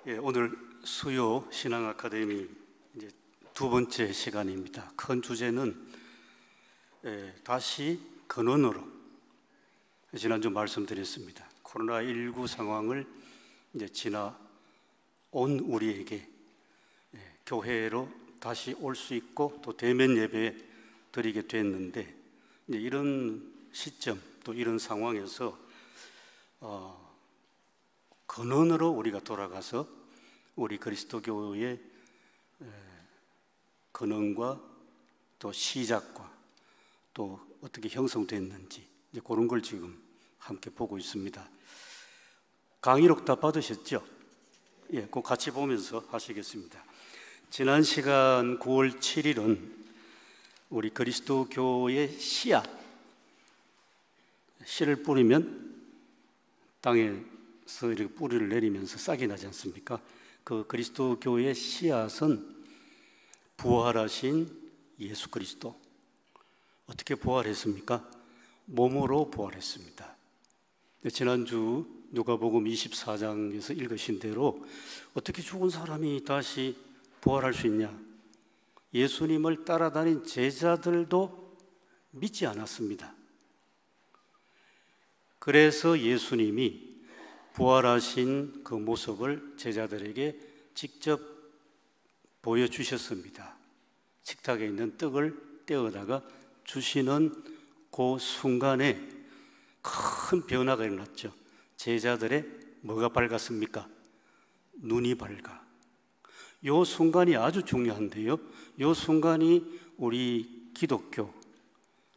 오늘 수요 신앙 아카데미 이제 두 번째 시간입니다. 큰 주제는 다시 근원으로, 지난주 말씀드렸습니다. 코로나19 상황을 이제 지나온 우리에게 교회로 다시 올 수 있고 또 대면 예배 드리게 됐는데, 이제 이런 시점 또 이런 상황에서 근원으로 우리가 돌아가서 우리 그리스도교의 근원과 또 시작과 또 어떻게 형성됐는지 이제 그런 걸 지금 함께 보고 있습니다. 강의록 다 받으셨죠? 예, 꼭 같이 보면서 하시겠습니다. 지난 시간 9월 7일은 우리 그리스도교의 씨를 뿌리면 땅에서 이렇게 뿌리를 내리면서 싹이 나지 않습니까? 그 그리스도교의 씨앗은 부활하신 예수 그리스도. 어떻게 부활했습니까? 몸으로 부활했습니다. 지난주 누가복음 24장에서 읽으신 대로 어떻게 죽은 사람이 다시 부활할 수 있냐? 예수님을 따라다닌 제자들도 믿지 않았습니다. 그래서 예수님이 부활하신 그 모습을 제자들에게 직접 보여주셨습니다. 식탁에 있는 떡을 떼어다가 주시는 그 순간에 큰 변화가 일어났죠. 제자들의 뭐가 밝았습니까? 눈이 밝아. 이 순간이 아주 중요한데요, 이 순간이 우리 기독교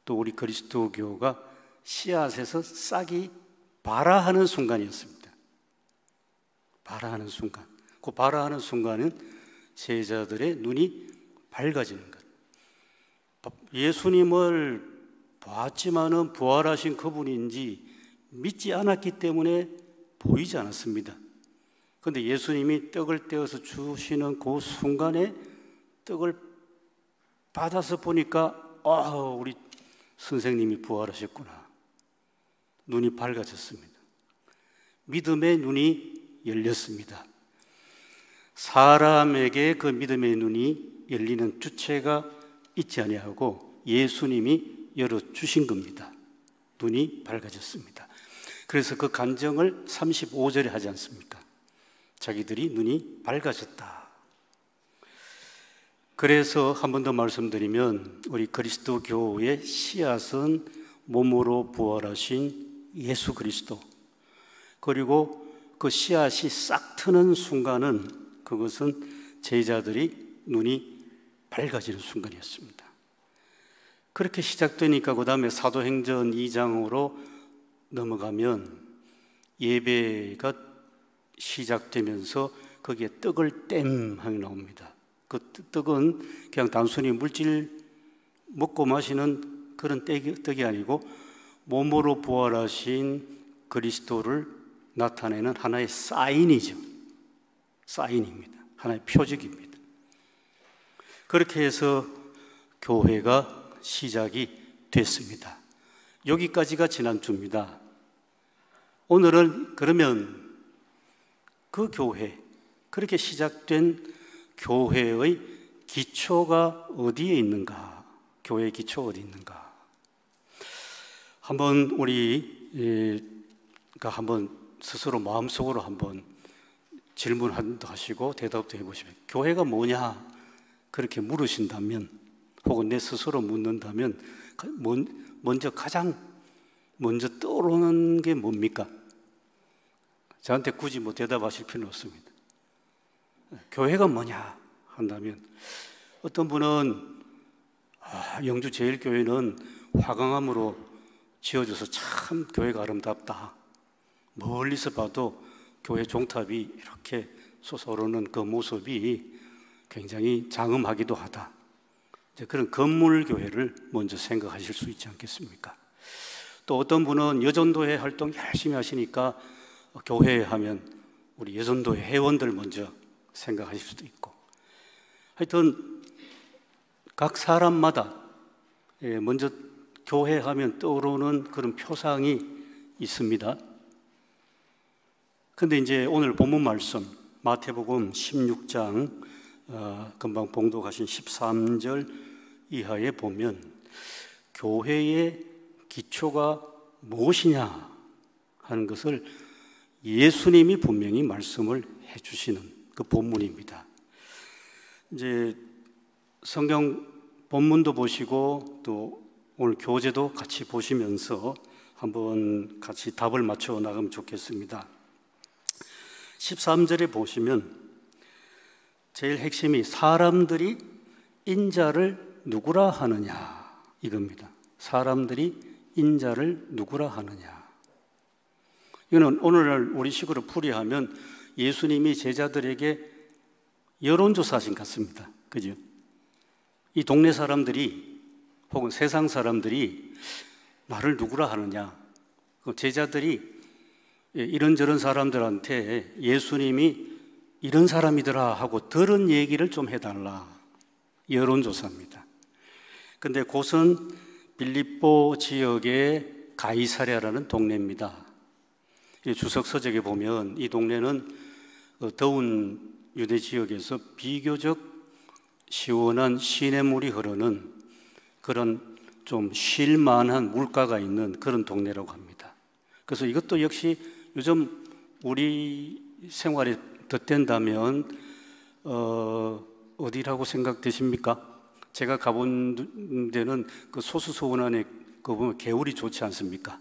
또 우리 그리스도교가 씨앗에서 싹이 발아하는 순간이었습니다. 발아하는 순간. 그 발아하는 순간은 제자들의 눈이 밝아지는 것. 예수님을 봤지만은 부활하신 그분인지 믿지 않았기 때문에 보이지 않았습니다. 그런데 예수님이 떡을 떼어서 주시는 그 순간에 떡을 받아서 보니까 우리 선생님이 부활하셨구나. 눈이 밝아졌습니다. 믿음의 눈이 열렸습니다. 사람에게 그 믿음의 눈이 열리는 주체가 있지 아니하고 예수님이 열어주신 겁니다. 눈이 밝아졌습니다. 그래서 그 간증을 35절에 하지 않습니까? 자기들이 눈이 밝아졌다. 그래서 한 번 더 말씀드리면 우리 그리스도교의 씨앗은 몸으로 부활하신 예수 그리스도, 그리고 그 씨앗이 싹 트는 순간은 그것은 제자들이 눈이 밝아지는 순간이었습니다. 그렇게 시작되니까 그 다음에 사도행전 2장으로 넘어가면 예배가 시작되면서 거기에 떡을 땜 하게 나옵니다. 그 떡은 그냥 단순히 물질 먹고 마시는 그런 떡이 아니고 몸으로 부활하신 그리스도를 나타내는 하나의 사인이죠. 사인입니다. 하나의 표적입니다. 그렇게 해서 교회가 시작이 됐습니다. 여기까지가 지난주입니다. 오늘은 그러면 그 교회, 그렇게 시작된 교회의 기초가 어디에 있는가? 교회의 기초가 어디 있는가? 한번 우리가 한번 스스로 마음속으로 한번 질문도 하시고 대답도 해보시면, 교회가 뭐냐? 그렇게 물으신다면, 혹은 내 스스로 묻는다면 가장 먼저 떠오르는 게 뭡니까? 저한테 굳이 대답하실 필요는 없습니다. 교회가 뭐냐 한다면, 어떤 분은 영주 제일교회는 화강암으로 지어져서 참 교회가 아름답다. 멀리서 봐도 교회 종탑이 이렇게 솟아오르는 그 모습이 굉장히 장엄하기도 하다. 이제 그런 건물 교회를 먼저 생각하실 수 있지 않겠습니까? 또 어떤 분은 여전도회 활동 열심히 하시니까 교회 하면 우리 여전도회 회원들 먼저 생각하실 수도 있고, 하여튼 각 사람마다 먼저 교회 하면 떠오르는 그런 표상이 있습니다. 근데 이제 오늘 본문 말씀 마태복음 16장 금방 봉독하신 13절 이하에 보면 교회의 기초가 무엇이냐 하는 것을 예수님이 분명히 말씀을 해주시는 그 본문입니다. 이제 성경 본문도 보시고 또 오늘 교재도 같이 보시면서 한번 같이 답을 맞춰 나가면 좋겠습니다. 13절에 보시면 제일 핵심이 사람들이 인자를 누구라 하느냐 이겁니다. 사람들이 인자를 누구라 하느냐. 이거는 오늘날 우리식으로 풀이하면 예수님이 제자들에게 여론조사하신 것 같습니다. 그죠? 이 동네 사람들이 혹은 세상 사람들이 나를 누구라 하느냐. 제자들이 이런저런 사람들한테 예수님이 이런 사람이더라 하고 들은 얘기를 좀 해달라. 여론조사입니다. 근데 곳은 빌립보 지역의 가이사랴라는 동네입니다. 주석 서적에 보면 이 동네는 더운 유대 지역에서 비교적 시원한 시냇물이 흐르는 그런 좀 쉴만한 물가가 있는 그런 동네라고 합니다. 그래서 이것도 역시 요즘 우리 생활에 덧댄다면 어디라고 생각되십니까? 제가 가본 데는 그 소수소원안에 그 보면 개울이 좋지 않습니까?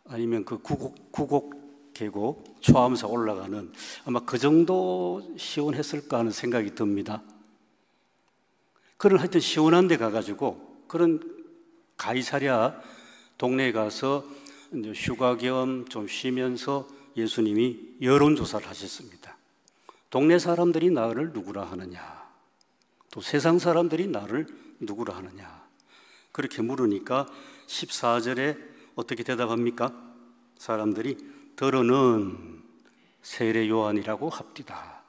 아니면 그 구곡 계곡 초암사 올라가는 아마 그 정도 시원했을까 하는 생각이 듭니다. 그런 하여튼 시원한 데 가가지고 그런 가이사랴 동네에 가서 이제 휴가 겸 좀 쉬면서 예수님이 여론조사를 하셨습니다. 동네 사람들이 나를 누구라 하느냐, 또 세상 사람들이 나를 누구라 하느냐, 그렇게 물으니까 14절에 어떻게 대답합니까? 사람들이 더러는 세례 요한이라고 합디다.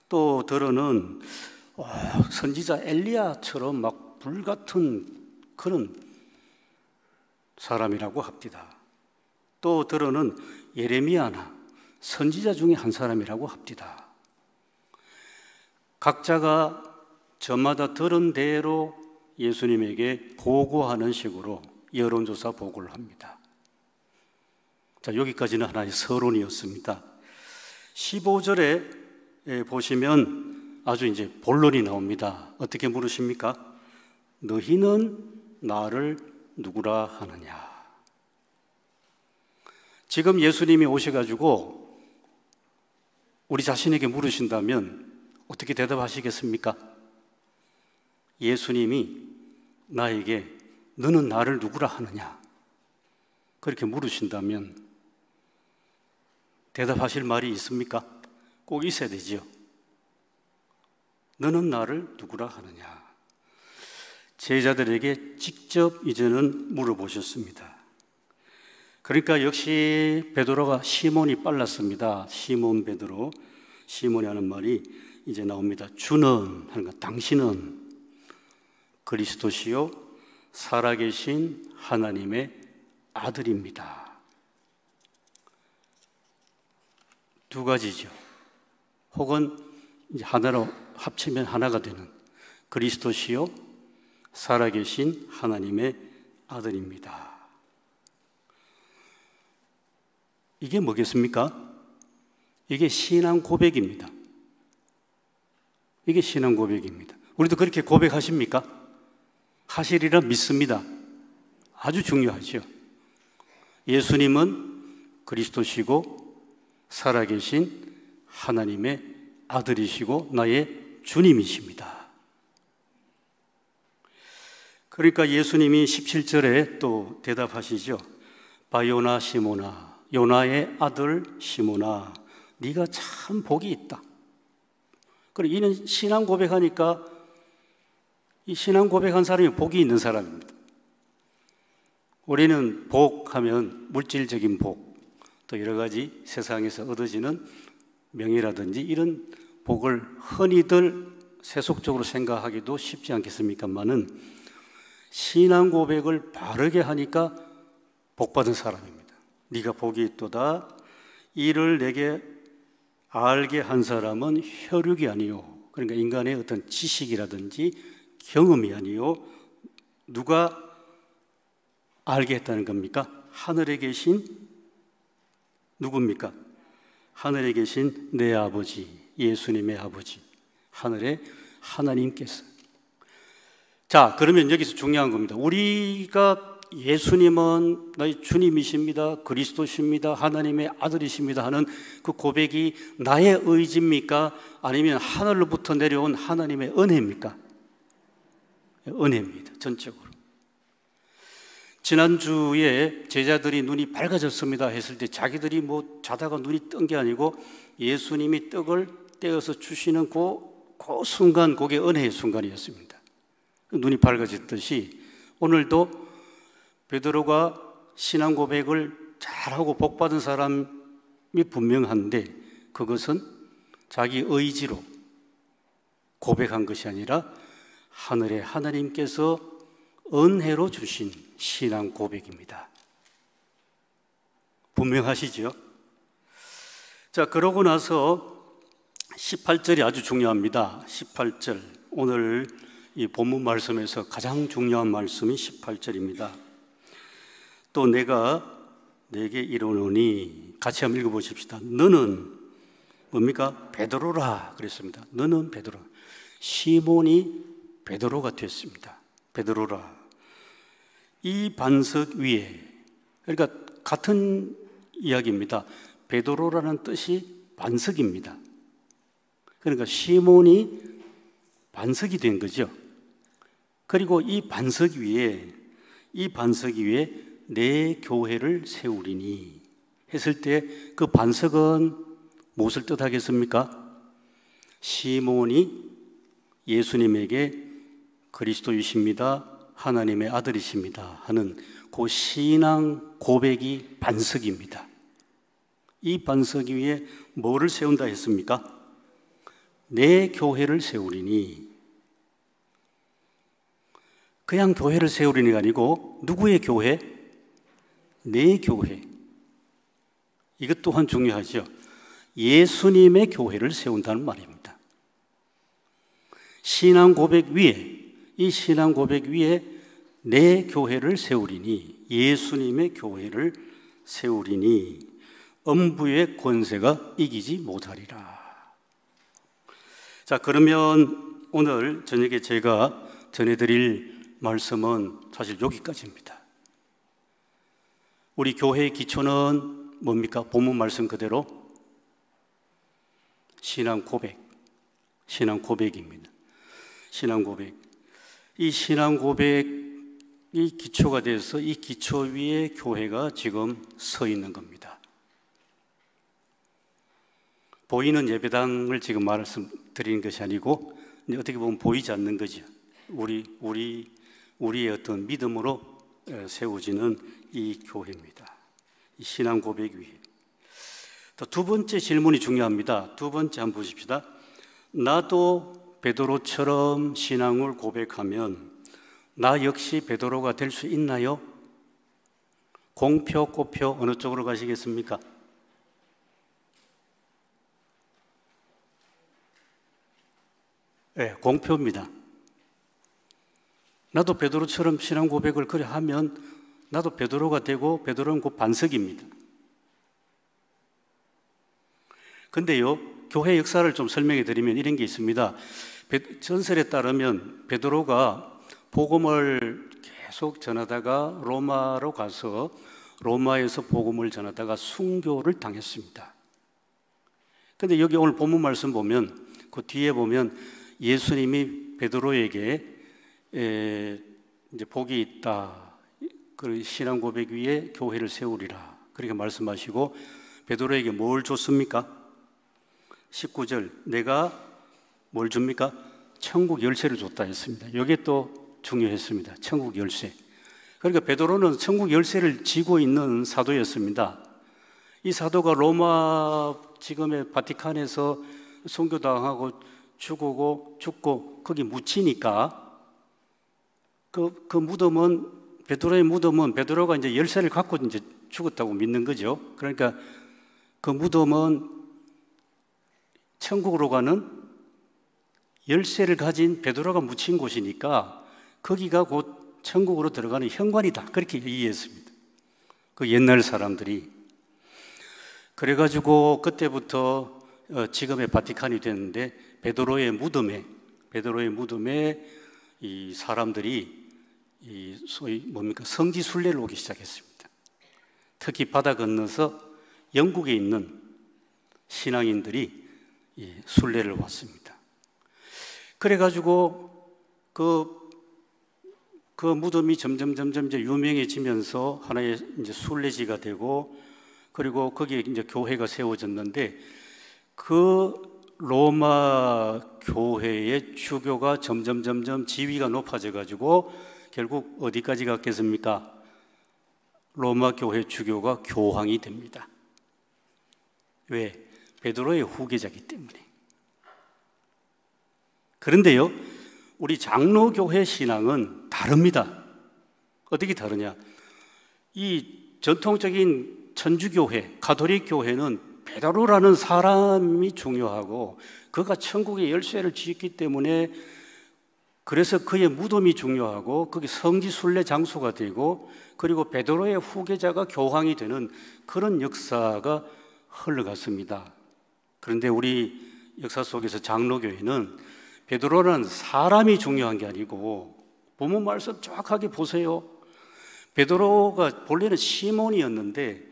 또 더러는 선지자 엘리야처럼 막 불같은 그런 사람이라고 합디다. 또 더러는 예레미야나 선지자 중에 한 사람이라고 합디다. 각자가 저마다 들은 대로 예수님에게 보고하는 식으로 여론조사 보고를 합니다. 자, 여기까지는 하나의 서론이었습니다. 15절에 보시면 아주 이제 본론이 나옵니다. 어떻게 물으십니까? 너희는 나를 누구라 하느냐? 지금 예수님이 오셔가지고 우리 자신에게 물으신다면 어떻게 대답하시겠습니까? 예수님이 나에게 너는 나를 누구라 하느냐? 그렇게 물으신다면 대답하실 말이 있습니까? 꼭 있어야 되죠. 너는 나를 누구라 하느냐? 제자들에게 직접 이제는 물어보셨습니다. 그러니까 역시 베드로가 시몬이 빨랐습니다. 시몬 베드로, 시몬이 하는 말이 이제 나옵니다. 주는 하는 것, 당신은 그리스도시요 살아계신 하나님의 아들입니다. 두 가지죠. 혹은 이제 하나로 합치면 하나가 되는 그리스도시요 살아계신 하나님의 아들입니다. 이게 뭐겠습니까? 이게 신앙 고백입니다. 이게 신앙 고백입니다. 우리도 그렇게 고백하십니까? 하시리라 믿습니다. 아주 중요하죠. 예수님은 그리스도시고 살아계신 하나님의 아들이시고 나의 주님이십니다. 그러니까 예수님이 17절에 또 대답하시죠. 바요나 시모나, 요나의 아들 시모나, 네가 참 복이 있다. 그래, 이는 신앙 고백하니까 이 신앙 고백한 사람이 복이 있는 사람입니다. 우리는 복하면 물질적인 복, 또 여러 가지 세상에서 얻어지는 명예라든지 이런 복을 흔히들 세속적으로 생각하기도 쉽지 않겠습니까만은 신앙 고백을 바르게 하니까 복받은 사람입니다. 네가 복이 있도다. 이를 내게 알게 한 사람은 혈육이 아니요, 그러니까 인간의 어떤 지식이라든지 경험이 아니요, 누가 알게 했다는 겁니까? 하늘에 계신 누굽니까? 하늘에 계신 내 아버지, 예수님의 아버지, 하늘의 하나님께서. 자, 그러면 여기서 중요한 겁니다. 우리가 예수님은 나의 주님이십니다, 그리스도십니다, 하나님의 아들이십니다 하는 그 고백이 나의 의지입니까? 아니면 하늘로부터 내려온 하나님의 은혜입니까? 은혜입니다, 전적으로. 지난주에 제자들이 눈이 밝아졌습니다 했을 때 자기들이 뭐 자다가 눈이 뜬 게 아니고 예수님이 떡을 떼어서 주시는 그 순간, 그게 은혜의 순간이었습니다. 눈이 밝아졌듯이 오늘도 베드로가 신앙 고백을 잘하고 복받은 사람이 분명한데 그것은 자기 의지로 고백한 것이 아니라 하늘의 하나님께서 은혜로 주신 신앙 고백입니다. 분명하시죠? 자, 그러고 나서 18절이 아주 중요합니다. 18절, 오늘 이 본문 말씀에서 가장 중요한 말씀이 18절입니다. 또 내가 내게 이르노니, 같이 한번 읽어보십시다. 너는 뭡니까? 베드로라 그랬습니다. 너는 베드로. 시몬이 베드로가 됐습니다. 베드로라. 이 반석 위에, 그러니까 같은 이야기입니다. 베드로라는 뜻이 반석입니다. 그러니까 시몬이 반석이 된 거죠. 그리고 이 반석 위에 내 교회를 세우리니 했을 때 그 반석은 무엇을 뜻하겠습니까? 시몬이 예수님에게 그리스도이십니다, 하나님의 아들이십니다 하는 그 신앙 고백이 반석입니다. 이 반석 위에 뭐를 세운다 했습니까? 내 교회를 세우리니. 그냥 교회를 세우리니가 아니고 누구의 교회? 내 교회. 이것 또한 중요하죠. 예수님의 교회를 세운다는 말입니다. 신앙 고백 위에, 이 신앙 고백 위에 내 교회를 세우리니, 예수님의 교회를 세우리니 음부의 권세가 이기지 못하리라. 자, 그러면 오늘 저녁에 제가 전해드릴 말씀은 사실 여기까지입니다. 우리 교회의 기초는 뭡니까? 본문 말씀 그대로 신앙 고백입니다. 신앙 고백. 이 신앙 고백이 기초가 돼서 이 기초 위에 교회가 지금 서 있는 겁니다. 보이는 예배당을 지금 말씀드리는 것이 아니고 어떻게 보면 보이지 않는 거죠. 우리의 어떤 믿음으로 세워지는 이 교회입니다. 이 신앙 고백 위에. 두 번째 질문이 중요합니다. 두 번째 한번 보십시다. 나도 베드로처럼 신앙을 고백하면 나 역시 베드로가 될 수 있나요? 공표, 꼬표 어느 쪽으로 가시겠습니까? 네, 공표입니다. 나도 베드로처럼 신앙 고백을 그래 하면 나도 베드로가 되고 베드로는 곧 반석입니다. 근데요, 교회 역사를 좀 설명해 드리면 이런 게 있습니다. 전설에 따르면 베드로가 복음을 계속 전하다가 로마로 가서 로마에서 복음을 전하다가 순교를 당했습니다. 근데 여기 오늘 본문 말씀 보면 그 뒤에 보면 예수님이 베드로에게 이제 복이 있다, 그 신앙 고백 위에 교회를 세우리라 그렇게 말씀하시고 베드로에게 뭘 줬습니까? 19절, 내가 뭘 줍니까? 천국 열쇠를 줬다 했습니다. 이게 또 중요했습니다. 천국 열쇠. 그러니까 베드로는 천국 열쇠를 쥐고 있는 사도였습니다. 이 사도가 로마 지금의 바티칸에서 순교당하고 죽고 거기 묻히니까 그 무덤은, 베드로의 무덤은 베드로가 이제 열쇠를 갖고 이제 죽었다고 믿는 거죠. 그러니까 그 무덤은 천국으로 가는 열쇠를 가진 베드로가 묻힌 곳이니까 거기가 곧 천국으로 들어가는 현관이다, 그렇게 이해했습니다. 그 옛날 사람들이. 그래가지고 그때부터 지금의 바티칸이 됐는데 베드로의 무덤에 이 사람들이 이 소위 성지 순례를 오기 시작했습니다. 특히 바다 건너서 영국에 있는 신앙인들이 순례를 왔습니다. 그래가지고 그 무덤이 점점 이제 유명해지면서 하나의 이제 순례지가 되고, 그리고 거기에 이제 교회가 세워졌는데, 그 로마 교회의 주교가 점점 지위가 높아져 가지고 결국 어디까지 갔겠습니까? 로마 교회 주교가 교황이 됩니다. 왜? 베드로의 후계자이기 때문에. 그런데요, 우리 장로교회 신앙은 다릅니다. 어떻게 다르냐? 이 전통적인 천주교회, 가톨릭 교회는 베드로라는 사람이 중요하고 그가 천국의 열쇠를 쥐었기 때문에, 그래서 그의 무덤이 중요하고 그게 성지 순례 장소가 되고, 그리고 베드로의 후계자가 교황이 되는 그런 역사가 흘러갔습니다. 그런데 우리 역사 속에서 장로교회는 베드로라는 사람이 중요한 게 아니고, 본문 말씀 정확하게 보세요. 베드로가 본래는 시몬이었는데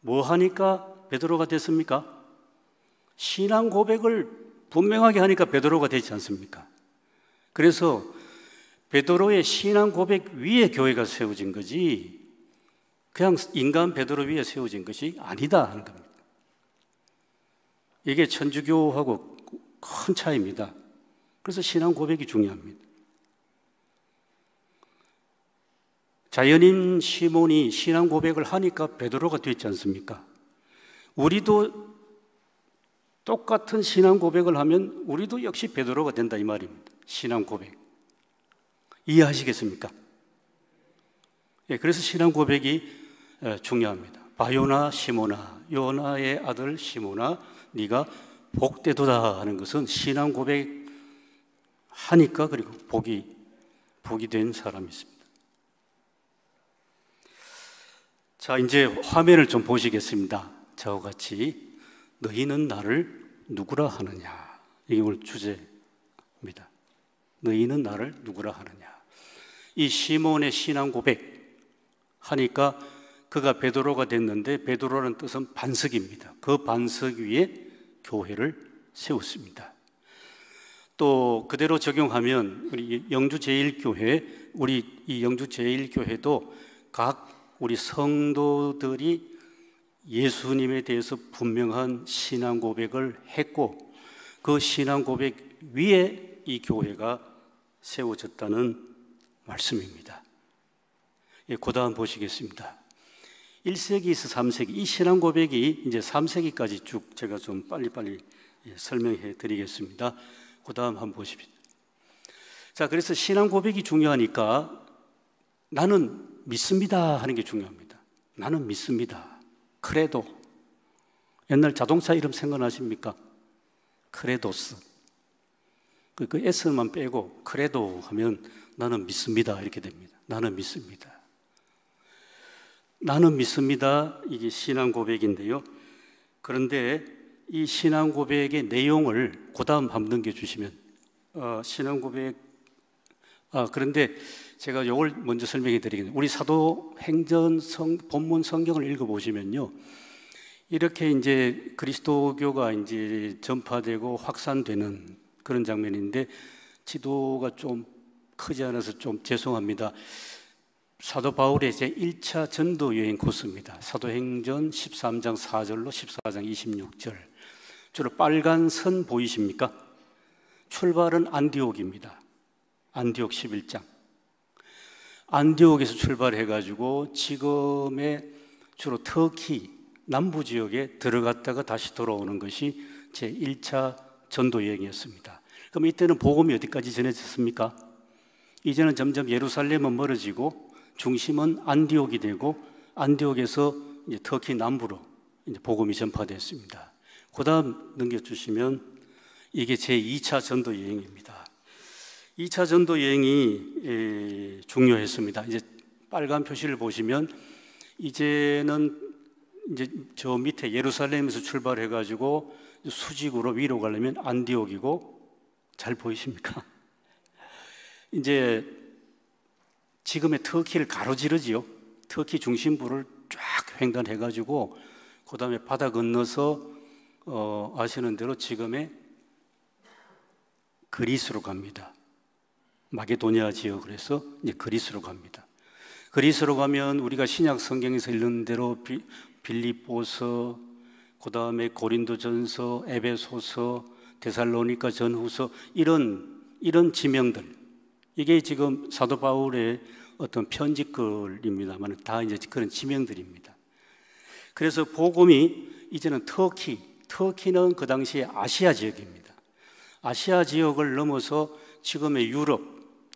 뭐 하니까 베드로가 됐습니까? 신앙 고백을 분명하게 하니까 베드로가 되지 않습니까? 그래서 베드로의 신앙 고백 위에 교회가 세워진 거지, 그냥 인간 베드로 위에 세워진 것이 아니다 하는 겁니다. 이게 천주교하고 큰 차이입니다. 그래서 신앙 고백이 중요합니다. 자연인 시몬이 신앙 고백을 하니까 베드로가 됐지 않습니까? 우리도 똑같은 신앙 고백을 하면 우리도 역시 베드로가 된다, 이 말입니다. 신앙 고백 이해하시겠습니까? 예, 그래서 신앙 고백이 중요합니다. 바요나 시모나, 요나의 아들 시모나, 네가 복되도다 하는 것은 신앙 고백 하니까, 그리고 복이 된 사람이 있습니다. 자, 이제 화면을 좀 보시겠습니다. 저와 같이. 너희는 나를 누구라 하느냐, 이게 오늘 주제입니다. 너희는 나를 누구라 하느냐. 이 시몬의 신앙 고백 하니까 그가 베드로가 됐는데, 베드로라는 뜻은 반석입니다. 그 반석 위에 교회를 세웠습니다. 또 그대로 적용하면 우리 영주 제1교회, 우리 이 영주 제1교회도 각 우리 성도들이 예수님에 대해서 분명한 신앙 고백을 했고, 그 신앙 고백 위에 이 교회가 세워졌다는 말씀입니다. 예, 그 다음 보시겠습니다. 1세기에서 3세기, 이 신앙 고백이 이제 3세기까지 쭉 제가 좀 빨리빨리 설명해 드리겠습니다. 그 다음 한번 보십시오. 자, 그래서 신앙 고백이 중요하니까 나는 믿습니다 하는 게 중요합니다. 나는 믿습니다. 크레도. 옛날 자동차 이름 생각나십니까? 크레도스. 그 S만 빼고 크레도 하면 나는 믿습니다 이렇게 됩니다. 나는 믿습니다. 나는 믿습니다. 이게 신앙 고백인데요. 그런데 이 신앙 고백의 내용을 그 다음 한번 넘겨주시면, 신앙 고백, 그런데 제가 이걸 먼저 설명해 드리겠습니다. 우리 사도행전 본문 성경을 읽어보시면요, 이렇게 이제 그리스도교가 이제 전파되고 확산되는 그런 장면인데, 지도가 좀 크지 않아서 좀 죄송합니다. 사도 바울의 제1차 전도 여행 코스입니다. 사도행전 13장 4절로 14장 26절. 주로 빨간 선 보이십니까? 출발은 안디옥입니다. 안디옥 11장. 안디옥에서 출발해가지고 지금의 주로 터키 남부 지역에 들어갔다가 다시 돌아오는 것이 제1차 전도 여행이었습니다. 그럼 이때는 복음이 어디까지 전해졌습니까? 이제는 점점 예루살렘은 멀어지고 중심은 안디옥이 되고, 안디옥에서 이제 터키 남부로 이제 복음이 전파됐습니다. 그 다음 넘겨주시면 이게 제 2차 전도 여행입니다. 2차 전도 여행이 중요했습니다. 이제 빨간 표시를 보시면 이제는 이제 저 밑에 예루살렘에서 출발해가지고 수직으로 위로 가려면 안디옥이고, 잘 보이십니까? 이제 지금의 터키를 가로지르지요. 터키 중심부를 쫙 횡단해가지고 그 다음에 바다 건너서 아시는 대로 지금의 그리스로 갑니다. 마게도니아 지역으로 해서 이제 그리스로 갑니다. 그리스로 가면 우리가 신약 성경에서 읽는 대로 빌립보서, 그 다음에 고린도전서, 에베소서, 데살로니가 전후서, 이런 지명들, 이게 지금 사도 바울의 어떤 편지글입니다만 다 이제 그런 지명들입니다. 그래서 복음이 이제는 터키는 그 당시에 아시아 지역입니다. 아시아 지역을 넘어서 지금의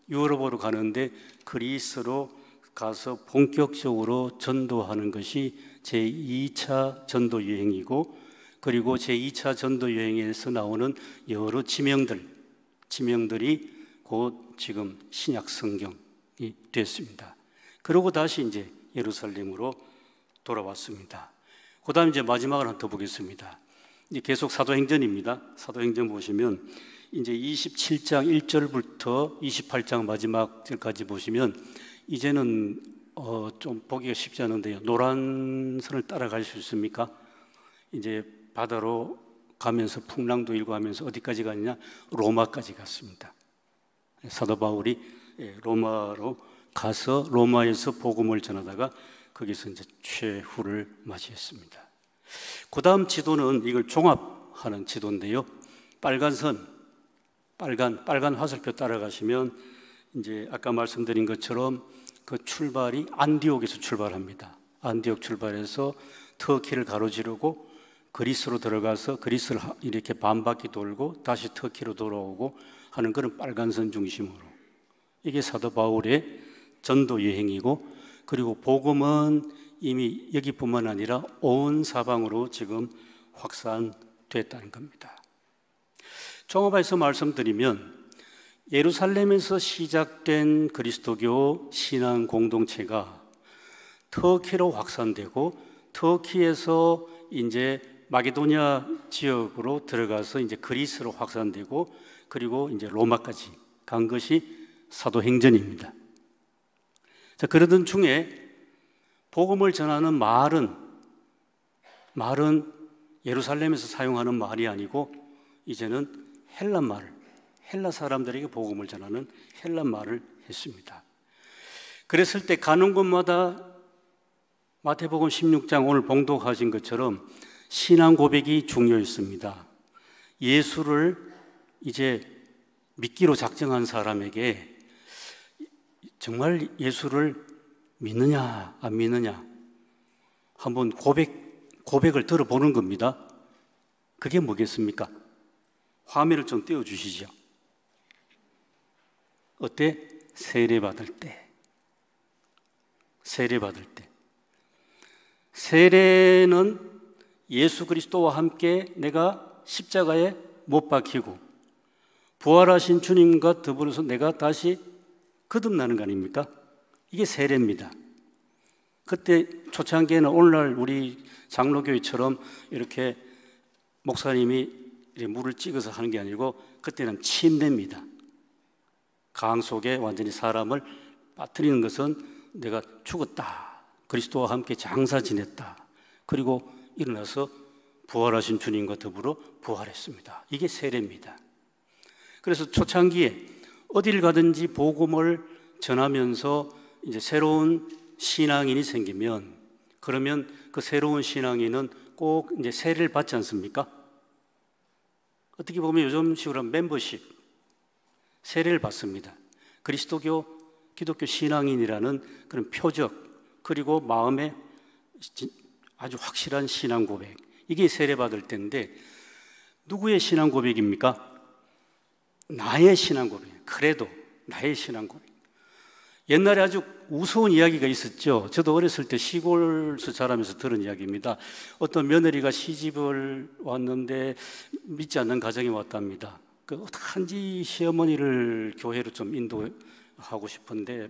유럽으로 가는데 그리스로 가서 본격적으로 전도하는 것이 제2차 전도 여행이고, 그리고 제2차 전도 여행에서 나오는 여러 지명들이 곧 지금 신약 성경이 됐습니다. 그러고 다시 이제 예루살렘으로 돌아왔습니다. 그 다음 이제 마지막을 하나 더 보겠습니다. 이제 계속 사도행전입니다. 사도행전 보시면 이제 27장 1절부터 28장 마지막 절까지 보시면 이제는 좀 보기가 쉽지 않은데요. 노란 선을 따라갈 수 있습니까? 이제 바다로 가면서 풍랑도 일고 하면서 어디까지 가느냐? 로마까지 갔습니다. 사도 바울이 로마로 가서 로마에서 복음을 전하다가 거기서 이제 최후를 맞이했습니다. 그 다음 지도는 이걸 종합하는 지도인데요. 빨간 화살표 따라가시면 이제 아까 말씀드린 것처럼 그 출발이 안디옥에서 출발합니다. 안디옥 출발해서 터키를 가로지르고 그리스로 들어가서 그리스를 이렇게 반바퀴 돌고 다시 터키로 돌아오고 하는 그런 빨간선 중심으로, 이게 사도 바울의 전도 여행이고, 그리고 복음은 이미 여기뿐만 아니라 온 사방으로 지금 확산됐다는 겁니다. 종합해서 말씀드리면 예루살렘에서 시작된 그리스도교 신앙 공동체가 터키로 확산되고, 터키에서 이제 마게도니아 지역으로 들어가서 이제 그리스로 확산되고, 그리고 이제 로마까지 간 것이 사도행전입니다. 자, 그러던 중에 복음을 전하는 말은 예루살렘에서 사용하는 말이 아니고 이제는 헬라 사람들에게 복음을 전하는 헬라 말을 했습니다. 그랬을 때 가는 곳마다 마태복음 16장 오늘 봉독하신 것처럼 신앙 고백이 중요했습니다. 예수를 이제 믿기로 작정한 사람에게 정말 예수를 믿느냐 안 믿느냐 한번 고백을 들어보는 겁니다. 그게 뭐겠습니까? 화면을 좀 띄워주시죠. 어때? 세례받을 때. 세례는 예수 그리스도와 함께 내가 십자가에 못 박히고 부활하신 주님과 더불어서 내가 다시 거듭나는 거 아닙니까? 이게 세례입니다. 그때 초창기에는 오늘날 우리 장로교회처럼 이렇게 목사님이 물을 찍어서 하는 게 아니고 그때는 침례입니다. 강 속에 완전히 사람을 빠뜨리는 것은 내가 죽었다, 그리스도와 함께 장사 지냈다, 그리고 일어나서 부활하신 주님과 더불어 부활했습니다. 이게 세례입니다. 그래서 초창기에 어딜 가든지 복음을 전하면서 이제 새로운 신앙인이 생기면, 그러면 그 새로운 신앙인은 꼭 이제 세례를 받지 않습니까? 어떻게 보면 요즘식으로 하면 멤버십, 세례를 받습니다. 그리스도교, 기독교 신앙인이라는 그런 표적, 그리고 마음에 아주 확실한 신앙 고백, 이게 세례 받을 때인데, 누구의 신앙 고백입니까? 나의 신앙 고백. 그래도 나의 신앙 고백. 옛날에 아주 우스운 이야기가 있었죠. 저도 어렸을 때 시골에서 자라면서 들은 이야기입니다. 어떤 며느리가 시집을 왔는데 믿지 않는 가정에 왔답니다. 어떡한지 시어머니를 교회로 좀 인도하고 싶은데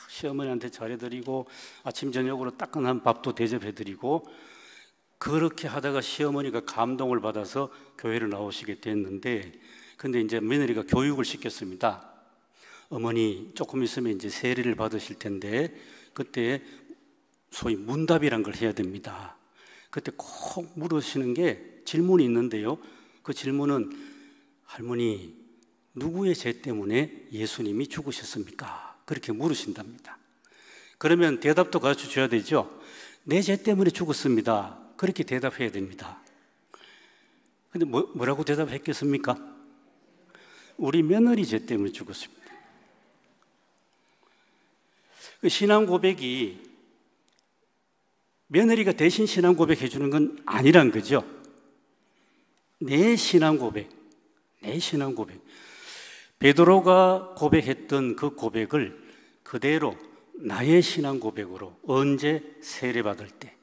시어머니한테 잘해드리고 아침 저녁으로 따끈한 밥도 대접해드리고, 그렇게 하다가 시어머니가 감동을 받아서 교회를 나오시게 됐는데, 근데 이제 며느리가 교육을 시켰습니다. 어머니 조금 있으면 이제 세례를 받으실 텐데 그때 소위 문답이란 걸 해야 됩니다. 그때 꼭 물으시는 게 질문이 있는데요. 그 질문은, 할머니 누구의 죄 때문에 예수님이 죽으셨습니까? 그렇게 물으신답니다. 그러면 대답도 가르쳐 줘야 되죠. 내 죄 때문에 죽었습니다. 그렇게 대답해야 됩니다. 근데 뭐라고 대답했겠습니까? 우리 며느리 죄 때문에 죽었습니다. 그 신앙 고백이 며느리가 대신 신앙 고백해 주는 건 아니란 거죠. 내 신앙 고백, 내 신앙 고백. 베드로가 고백했던 그 고백을 그대로 나의 신앙 고백으로, 언제? 세례받을 때.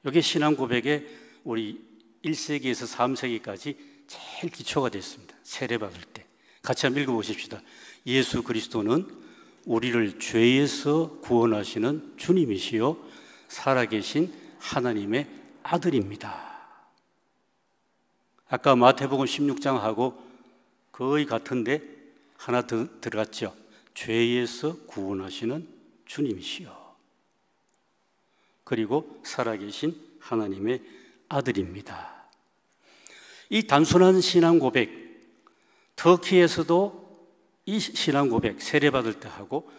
이게 신앙 고백의 우리 1세기에서 3세기까지 제일 기초가 됐습니다. 세례받을 때. 같이 한번 읽어보십시다. 예수 그리스도는 우리를 죄에서 구원하시는 주님이시요 살아계신 하나님의 아들입니다. 아까 마태복음 16장하고 거의 같은데 하나 더 들어갔죠. 죄에서 구원하시는 주님이시요 그리고 살아계신 하나님의 아들입니다. 이 단순한 신앙 고백, 터키에서도 이 신앙 고백 세례받을 때 하고,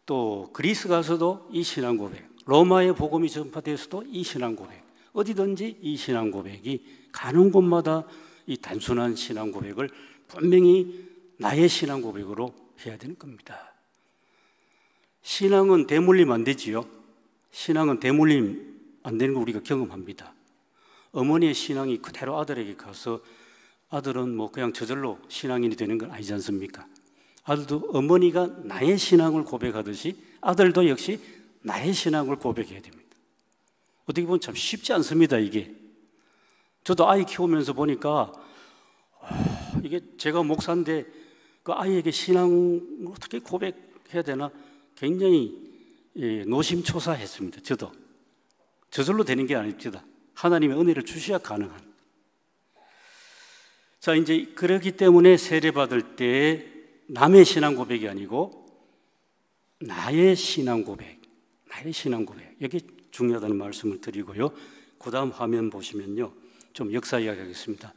또 그리스 가서도 이 신앙 고백, 로마의 복음이 전파되어서도 이 신앙 고백, 어디든지 이 신앙 고백이 가는 곳마다 이 단순한 신앙 고백을 분명히 나의 신앙 고백으로 해야 되는 겁니다. 신앙은 대물림 안 되지요. 신앙은 대물림 안 되는 거 우리가 경험합니다. 어머니의 신앙이 그대로 아들에게 가서 아들은 뭐 그냥 저절로 신앙인이 되는 건 아니지 않습니까? 아들도 어머니가 나의 신앙을 고백하듯이 아들도 역시 나의 신앙을 고백해야 됩니다. 어떻게 보면 참 쉽지 않습니다, 이게. 저도 아이 키우면서 보니까 이게 제가 목사인데 그 아이에게 신앙을 어떻게 고백해야 되나 굉장히 노심초사했습니다. 저도 저절로 되는 게 아닙니다. 하나님의 은혜를 주셔야 가능한. 자, 이제 그러기 때문에 세례받을 때 남의 신앙 고백이 아니고 나의 신앙 고백, 나의 신앙 고백, 이게 중요하다는 말씀을 드리고요. 그 다음 화면 보시면요, 좀 역사 이야기하겠습니다.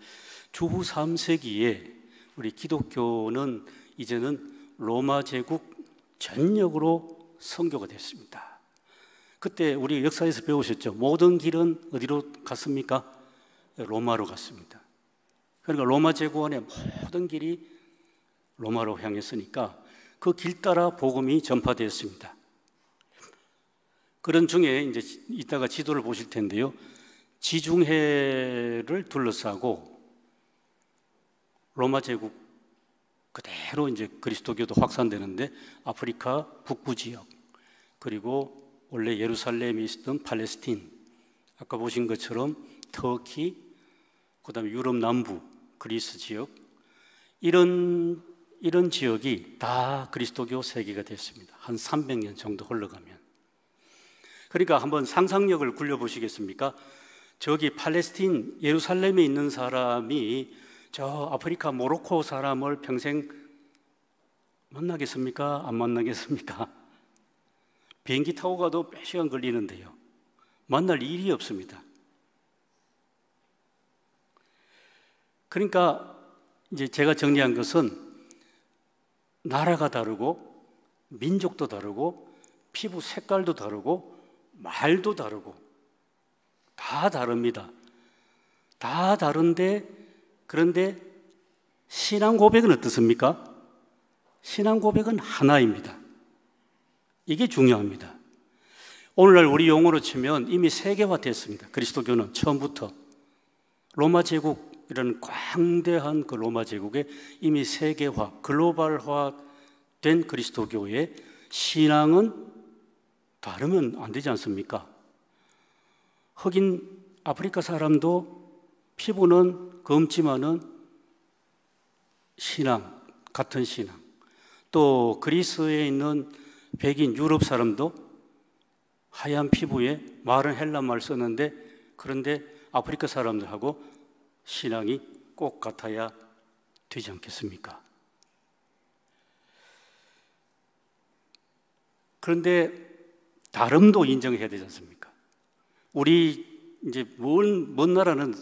주후 3세기에 우리 기독교는 이제는 로마 제국 전역으로 선교가 됐습니다. 그때 우리 역사에서 배우셨죠. 모든 길은 어디로 갔습니까? 로마로 갔습니다. 그러니까 로마 제국 안에 모든 길이 로마로 향했으니까 그 길 따라 복음이 전파되었습니다. 그런 중에 이제 이따가 지도를 보실 텐데요, 지중해를 둘러싸고 로마 제국 그대로 이제 그리스도교도 확산되는데 아프리카 북부 지역, 그리고 원래 예루살렘이 있었던 팔레스틴, 아까 보신 것처럼 터키, 그다음에 유럽 남부 그리스 지역, 이런 지역이 다 그리스도교 세계가 됐습니다. 한 300년 정도 흘러가면. 그러니까 한번 상상력을 굴려보시겠습니까? 저기 팔레스틴 예루살렘에 있는 사람이 저 아프리카 모로코 사람을 평생 만나겠습니까? 안 만나겠습니까? 비행기 타고 가도 몇 시간 걸리는데요, 만날 일이 없습니다. 그러니까 이제 제가 정리한 것은 나라가 다르고 민족도 다르고 피부 색깔도 다르고 말도 다르고 다 다릅니다. 다 다른데, 그런데 신앙 고백은 어떻습니까? 신앙 고백은 하나입니다. 이게 중요합니다. 오늘날 우리 용어로 치면 이미 세계화됐습니다. 그리스도교는 처음부터 로마 제국, 이런 광대한 그 로마 제국에 이미 세계화, 글로벌화 된 그리스도교의 신앙은 다르면 안 되지 않습니까? 흑인 아프리카 사람도 피부는 검지만은 신앙, 같은 신앙. 또 그리스에 있는 백인 유럽 사람도 하얀 피부에 말은 헬라말 썼는데, 그런데 아프리카 사람들하고 신앙이 꼭 같아야 되지 않겠습니까? 그런데 다름도 인정해야 되지 않습니까? 우리 이제 먼 나라는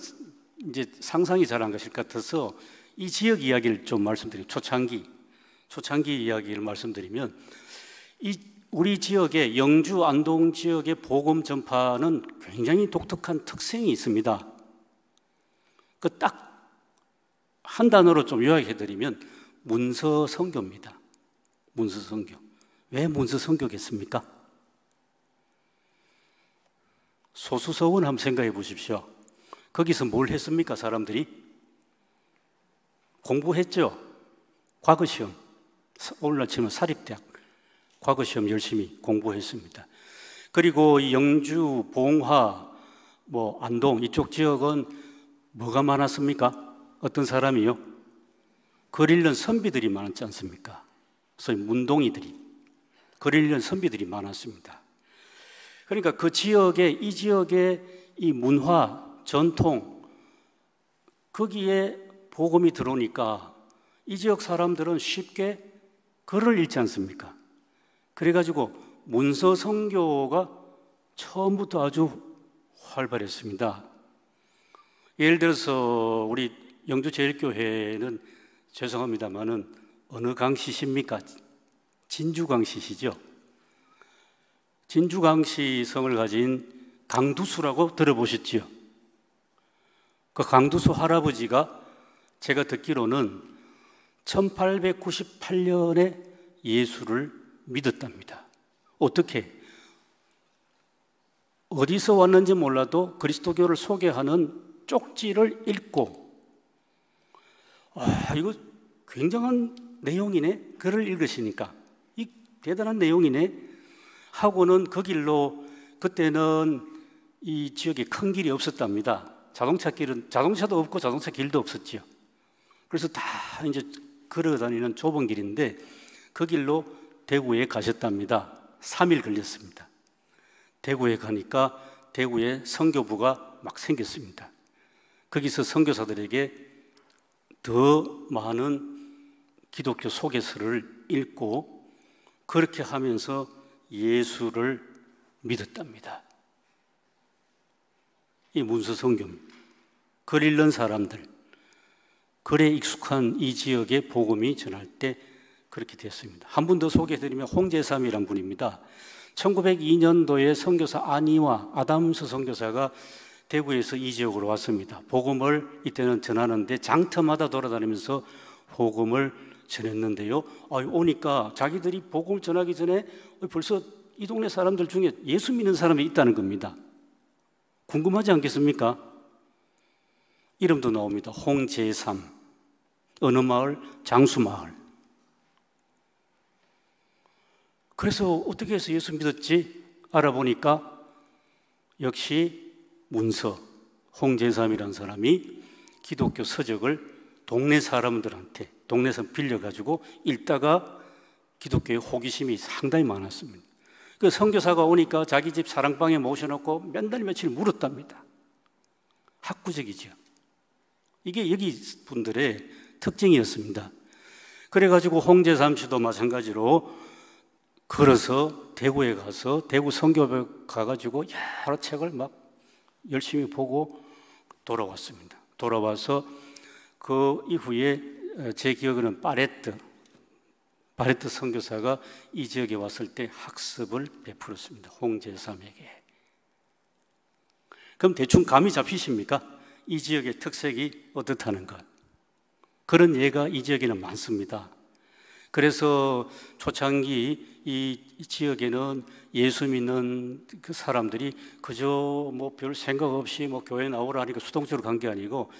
이제 상상이 잘 안 가실 것 같아서 이 지역 이야기를 좀 말씀드리면, 초창기 이야기를 말씀드리면, 우리 지역의 영주 안동 지역의 복음 전파는 굉장히 독특한 특성이 있습니다. 그 딱 한 단어로 좀 요약해드리면 문서 선교입니다. 문서 선교. 왜 문서 선교겠습니까? 소수서원 한번 생각해 보십시오. 거기서 뭘 했습니까? 사람들이 공부했죠. 과거시험, 오늘날 치면 사립대학 과거시험 열심히 공부했습니다. 그리고 이 영주, 봉화, 안동 이쪽 지역은 뭐가 많았습니까? 어떤 사람이요? 글 읽는 선비들이 많았지 않습니까? 소위 문동이들이, 글 읽는 선비들이 많았습니다. 그러니까 그 지역에, 이 지역의 이 문화, 전통, 거기에 복음이 들어오니까 이 지역 사람들은 쉽게 글을 읽지 않습니까? 그래가지고 문서 선교가 처음부터 아주 활발했습니다. 예를 들어서 우리 영주제일교회는 죄송합니다만은 어느 강씨십니까? 진주강씨시죠? 진주강씨 성을 가진 강두수라고 들어보셨지요? 그 강두수 할아버지가 제가 듣기로는 1898년에 예수를 믿었답니다. 어떻게? 어디서 왔는지 몰라도 그리스도교를 소개하는 쪽지를 읽고, 이거 굉장한 내용이네, 글을 읽으시니까 이 대단한 내용이네 하고는 그 길로, 그때는 이 지역에 큰 길이 없었답니다. 자동차도 없고 자동차 길도 없었지요. 그래서 다 이제 걸어 다니는 좁은 길인데 그 길로 대구에 가셨답니다. 3일 걸렸습니다. 대구에 가니까 대구에 선교부가 막 생겼습니다. 거기서 선교사들에게 더 많은 기독교 소개서를 읽고 그렇게 하면서 예수를 믿었답니다. 이 문서 선교입니다. 글 읽는 사람들, 글에 익숙한 이 지역의 복음이 전할 때 그렇게 됐습니다. 한 분 더 소개해드리면 홍제삼이라는 분입니다. 1902년도에 선교사 안희와 아담스 선교사가 대구에서 이 지역으로 왔습니다. 복음을 이때는 전하는데 장터마다 돌아다니면서 복음을 전했는데요. 오니까 자기들이 복음을 전하기 전에 벌써 이 동네 사람들 중에 예수 믿는 사람이 있다는 겁니다. 궁금하지 않겠습니까? 이름도 나옵니다. 홍제삼. 어느 마을? 장수마을. 그래서 어떻게 해서 예수 믿었지? 알아보니까 역시 문서, 홍제삼이라는 사람이 기독교 서적을 동네 사람들한테, 동네 사람 빌려가지고 읽다가 기독교의 호기심이 상당히 많았습니다. 그 선교사가 오니까 자기 집 사랑방에 모셔놓고 몇 달 며칠 물었답니다. 학구적이죠. 이게 여기 분들의 특징이었습니다. 그래가지고 홍제삼 씨도 마찬가지로 걸어서 대구에 가서 대구 선교회 가가지고 여러 책을 막 열심히 보고 돌아왔습니다. 돌아와서 그 이후에 제 기억에는 바레트 선교사가 이 지역에 왔을 때 학습을 베풀었습니다. 홍제삼에게. 그럼 대충 감이 잡히십니까? 이 지역의 특색이 어떻다는 것. 그런 예가 이 지역에는 많습니다. 그래서 초창기 이 지역에는 예수 믿는 그 사람들이 그저 별 생각 없이 교회 나오라 하니까 수동적으로 간 게 아니고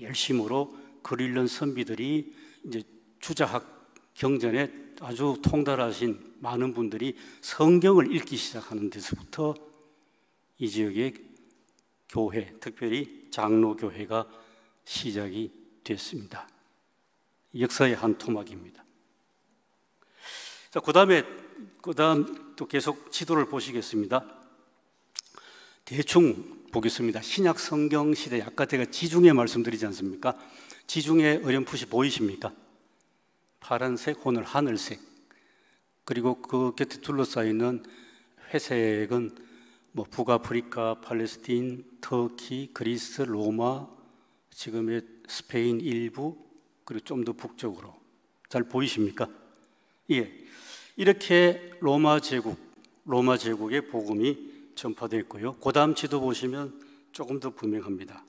열심으로 글 읽는 선비들이 이제 주자학 경전에 아주 통달하신 많은 분들이 성경을 읽기 시작하는 데서부터 이 지역의 교회, 특별히 장로교회가 시작이 됐습니다. 역사의 한 토막입니다. 자, 그다음 또 계속 지도를 보시겠습니다. 대충 보겠습니다. 신약 성경 시대, 아까 제가 지중해 말씀드리지 않습니까? 지중해 어렴풋이 보이십니까? 파란색, 오늘 하늘색, 그리고 그 곁에 둘러싸이는 회색은 뭐 북아프리카, 팔레스틴, 터키, 그리스, 로마, 지금의 스페인 일부, 그리고 좀 더 북쪽으로 잘 보이십니까? 예, 이렇게 로마 제국의 복음이 전파됐고요. 그 다음 지도 보시면 조금 더 분명합니다.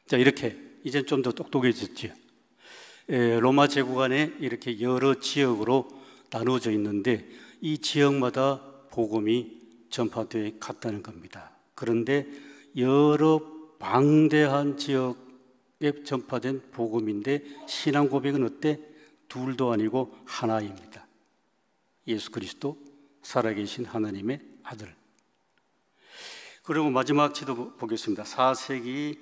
자, 이렇게 이제 좀 더 똑똑해졌죠. 로마 제국 안에 이렇게 여러 지역으로 나누어져 있는데 이 지역마다 복음이 전파되어 갔다는 겁니다. 그런데 여러 방대한 지역에 전파된 복음인데 신앙 고백은 어때? 둘도 아니고 하나입니다. 예수 그리스도, 살아계신 하나님의 아들. 그리고 마지막 지도 보겠습니다. 4세기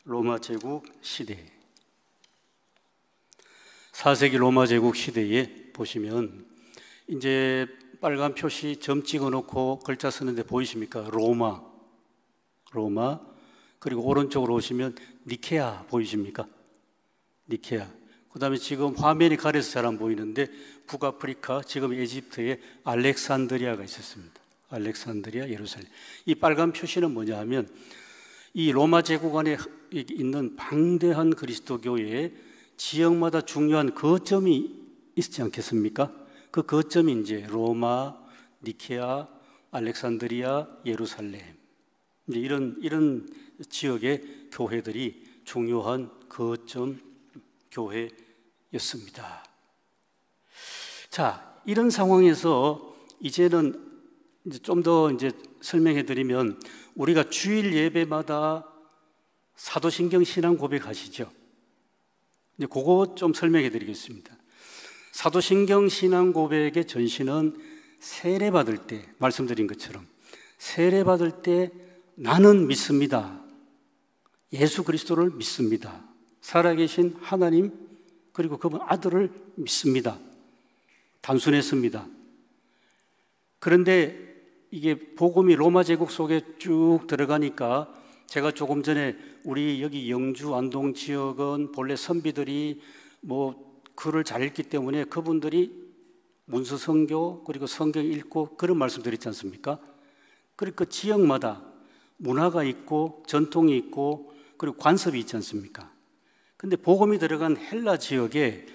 로마 제국 시대. 4세기 로마 제국 시대에 보시면 이제 빨간 표시 점 찍어 놓고 글자 쓰는데 보이십니까? 로마. 그리고 오른쪽으로 오시면 니케아 보이십니까? 니케아. 그 다음에 지금 화면이 가려서 잘 안 보이는데 북아프리카, 지금 이집트에 알렉산드리아가 있었습니다. 알렉산드리아, 예루살렘. 이 빨간 표시는 뭐냐 하면 이 로마 제국 안에 있는 방대한 그리스도 교회에 지역마다 중요한 거점이 있지 않겠습니까? 그 거점이 이제 로마, 니케아, 알렉산드리아, 예루살렘. 이제 이런 지역의 교회들이 중요한 거점 교회였습니다. 자, 이런 상황에서 이제는 이제 좀 더 이제 설명해 드리면 우리가 주일 예배마다 사도신경 신앙 고백하시죠? 이제 그거 좀 설명해 드리겠습니다. 사도신경 신앙 고백의 전신은 세례 받을 때 말씀드린 것처럼 세례 받을 때 나는 믿습니다. 예수 그리스도를 믿습니다. 살아계신 하나님 그리고 그분 아들을 믿습니다. 단순했습니다. 그런데 이게 복음이 로마 제국 속에 쭉 들어가니까 제가 조금 전에 우리 여기 영주 안동 지역은 본래 선비들이 뭐 글을 잘 읽기 때문에 그분들이 문서 선교 그리고 성경 읽고 그런 말씀 드렸지 않습니까? 그리고 그 지역마다 문화가 있고 전통이 있고 그리고 관습이 있지 않습니까? 근데 복음이 들어간 헬라 지역에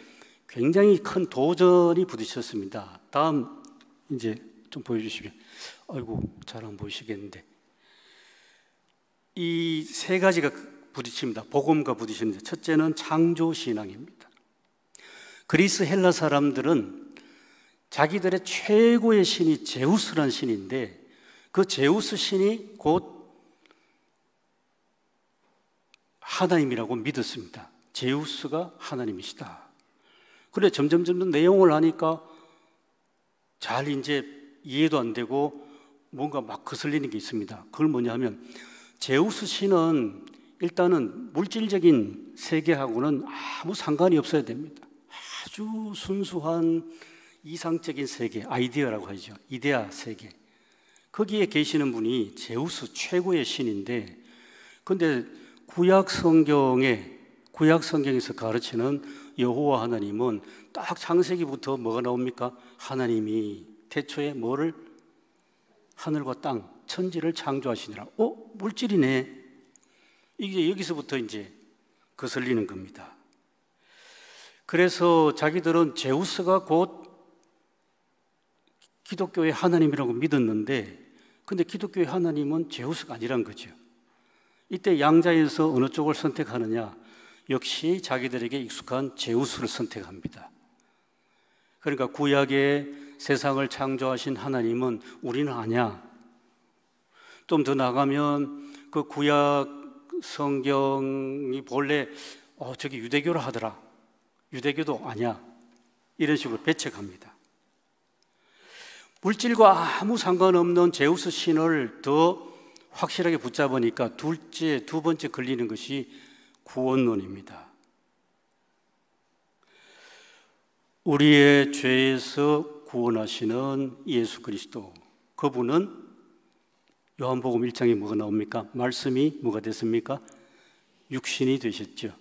굉장히 큰 도전이 부딪혔습니다. 다음 이제 좀 보여주시면, 아이고 잘 안 보이시겠는데 이 세 가지가 부딪힙니다. 복음과 부딪히는데 첫째는 창조 신앙입니다. 그리스 헬라 사람들은 자기들의 최고의 신이 제우스란 신인데 그 제우스 신이 곧 하나님이라고 믿었습니다. 제우스가 하나님이시다. 그래 점점 내용을 하니까 잘 이제 이해도 안 되고 뭔가 막 거슬리는 게 있습니다. 그걸 뭐냐 하면 제우스 신은 일단은 물질적인 세계하고는 아무 상관이 없어야 됩니다. 아주 순수한 이상적인 세계, 아이디어라고 하죠. 이데아 세계. 거기에 계시는 분이 제우스 최고의 신인데 근데 구약 성경에서 가르치는 여호와 하나님은 딱 창세기부터 뭐가 나옵니까? 하나님이 태초에 뭐를? 하늘과 땅, 천지를 창조하시니라. 물질이네. 이게 여기서부터 이제 거슬리는 겁니다. 그래서 자기들은 제우스가 곧 기독교의 하나님이라고 믿었는데 근데 기독교의 하나님은 제우스가 아니란 거죠. 이때 양자에서 어느 쪽을 선택하느냐? 역시 자기들에게 익숙한 제우스를 선택합니다. 그러니까 구약의 세상을 창조하신 하나님은 우리는 아냐. 좀 더 나가면 그 구약 성경이 본래 저기 유대교라 하더라. 유대교도 아냐. 이런 식으로 배척합니다. 물질과 아무 상관없는 제우스 신을 더 확실하게 붙잡으니까 두 번째 걸리는 것이 구원론입니다. 우리의 죄에서 구원하시는 예수 그리스도, 그분은 요한복음 1장에 뭐가 나옵니까? 말씀이 뭐가 됐습니까? 육신이 되셨죠.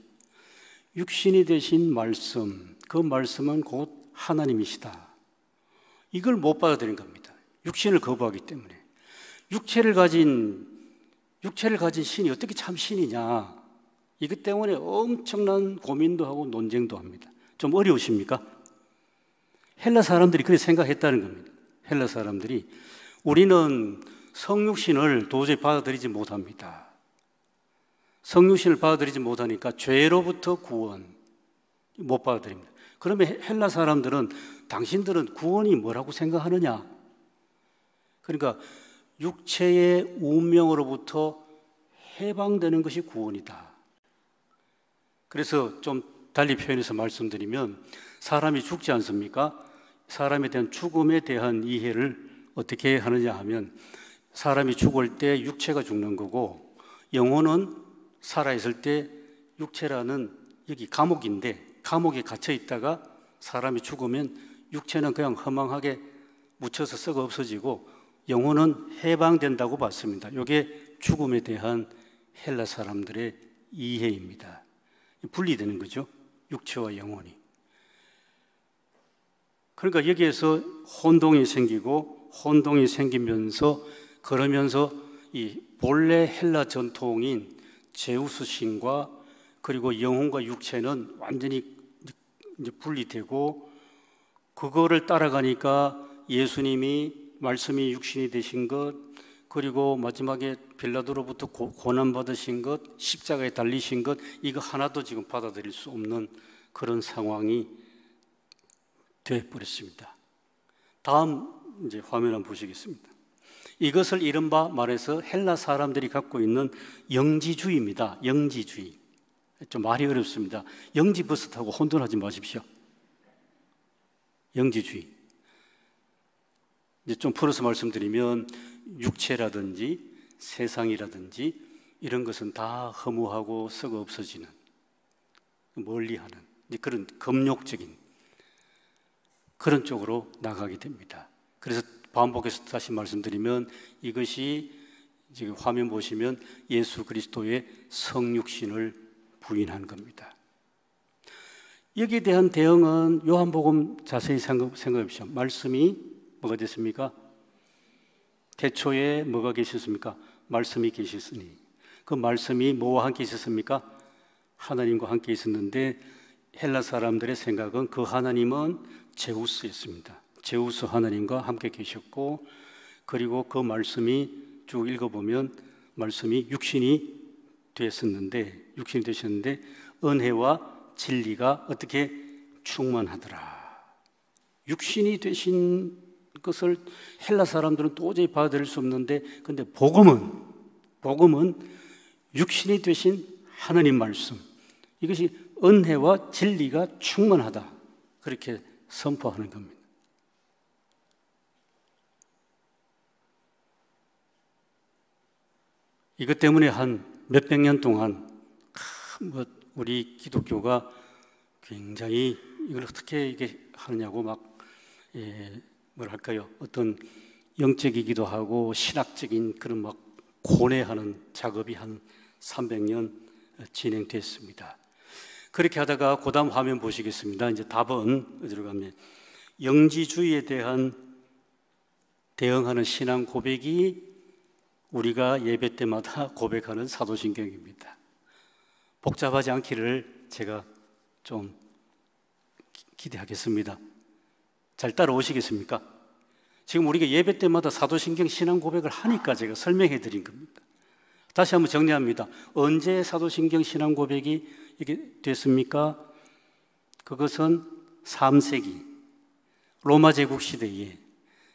육신이 되신 말씀, 그 말씀은 곧 하나님이시다. 이걸 못 받아들인 겁니다. 육신을 거부하기 때문에. 육체를 가진 신이 어떻게 참 신이냐, 이것 때문에 엄청난 고민도 하고 논쟁도 합니다. 좀 어려우십니까? 헬라 사람들이 그렇게 생각했다는 겁니다. 헬라 사람들이 우리는 성육신을 도저히 받아들이지 못합니다. 성육신을 받아들이지 못하니까 죄로부터 구원 못 받아들입니다. 그러면 헬라 사람들은 당신들은 구원이 뭐라고 생각하느냐? 그러니까 육체의 운명으로부터 해방되는 것이 구원이다. 그래서 좀 달리 표현해서 말씀드리면, 사람이 죽지 않습니까? 사람에 대한 죽음에 대한 이해를 어떻게 하느냐 하면, 사람이 죽을 때 육체가 죽는 거고, 영혼은 살아있을 때 육체라는 여기 감옥인데, 감옥에 갇혀 있다가 사람이 죽으면 육체는 그냥 허망하게 묻혀서 썩어 없어지고 영혼은 해방된다고 봤습니다. 이게 죽음에 대한 헬라 사람들의 이해입니다. 분리되는 거죠, 육체와 영혼이. 그러니까 여기에서 혼동이 생기고, 혼동이 생기면서, 그러면서 이 본래 헬라 전통인 제우스 신과 그리고 영혼과 육체는 완전히 이제 분리되고, 그거를 따라가니까 예수님이 말씀이 육신이 되신 것, 그리고 마지막에 빌라도로부터 고난받으신 것, 십자가에 달리신 것, 이거 하나도 지금 받아들일 수 없는 그런 상황이 되어버렸습니다. 다음 이제 화면 한번 보시겠습니다. 이것을 이른바 말해서 헬라 사람들이 갖고 있는 영지주의입니다. 영지주의. 좀 말이 어렵습니다. 영지 버스 타고 혼돈하지 마십시오. 영지주의. 이제 좀 풀어서 말씀드리면, 육체라든지 세상이라든지 이런 것은 다 허무하고 썩어 없어지는, 멀리하는 그런 금욕적인 그런 쪽으로 나가게 됩니다. 그래서 반복해서 다시 말씀드리면, 이것이 지금 화면 보시면 예수 그리스도의 성육신을 부인한 겁니다. 여기에 대한 대응은 요한복음 자세히 생각해 보시죠. 말씀이 뭐가 됐습니까? 태초에 뭐가 계셨습니까? 말씀이 계셨으니. 그 말씀이 뭐와 함께 있었습니까? 하나님과 함께 있었는데, 헬라 사람들의 생각은 그 하나님은 제우스였습니다. 제우스 하나님과 함께 계셨고, 그리고 그 말씀이 쭉 읽어보면 말씀이 육신이 되셨는데 은혜와 진리가 어떻게 충만하더라. 육신이 되신 것을 헬라 사람들은 도저히 받아들일 수 없는데, 근데 복음은 육신이 되신 하나님 말씀, 이것이 은혜와 진리가 충만하다, 그렇게 선포하는 겁니다. 이것 때문에 한 몇백 년 동안 우리 기독교가 굉장히 이걸 어떻게 이게 하느냐고 막 뭐랄까요, 어떤 영적이기도 하고 신학적인 그런 막 고뇌하는 작업이 한 300년 진행됐습니다. 그렇게 하다가 그 다음 화면 보시겠습니다. 이제 답은 어디로 가면, 영지주의에 대한 대응하는 신앙 고백이 우리가 예배 때마다 고백하는 사도신경입니다. 복잡하지 않기를 제가 좀 기대하겠습니다. 잘 따라오시겠습니까? 지금 우리가 예배 때마다 사도신경 신앙 고백을 하니까 제가 설명해 드린 겁니다. 다시 한번 정리합니다. 언제 사도신경 신앙 고백이 이게 됐습니까? 그것은 3세기 로마 제국 시대에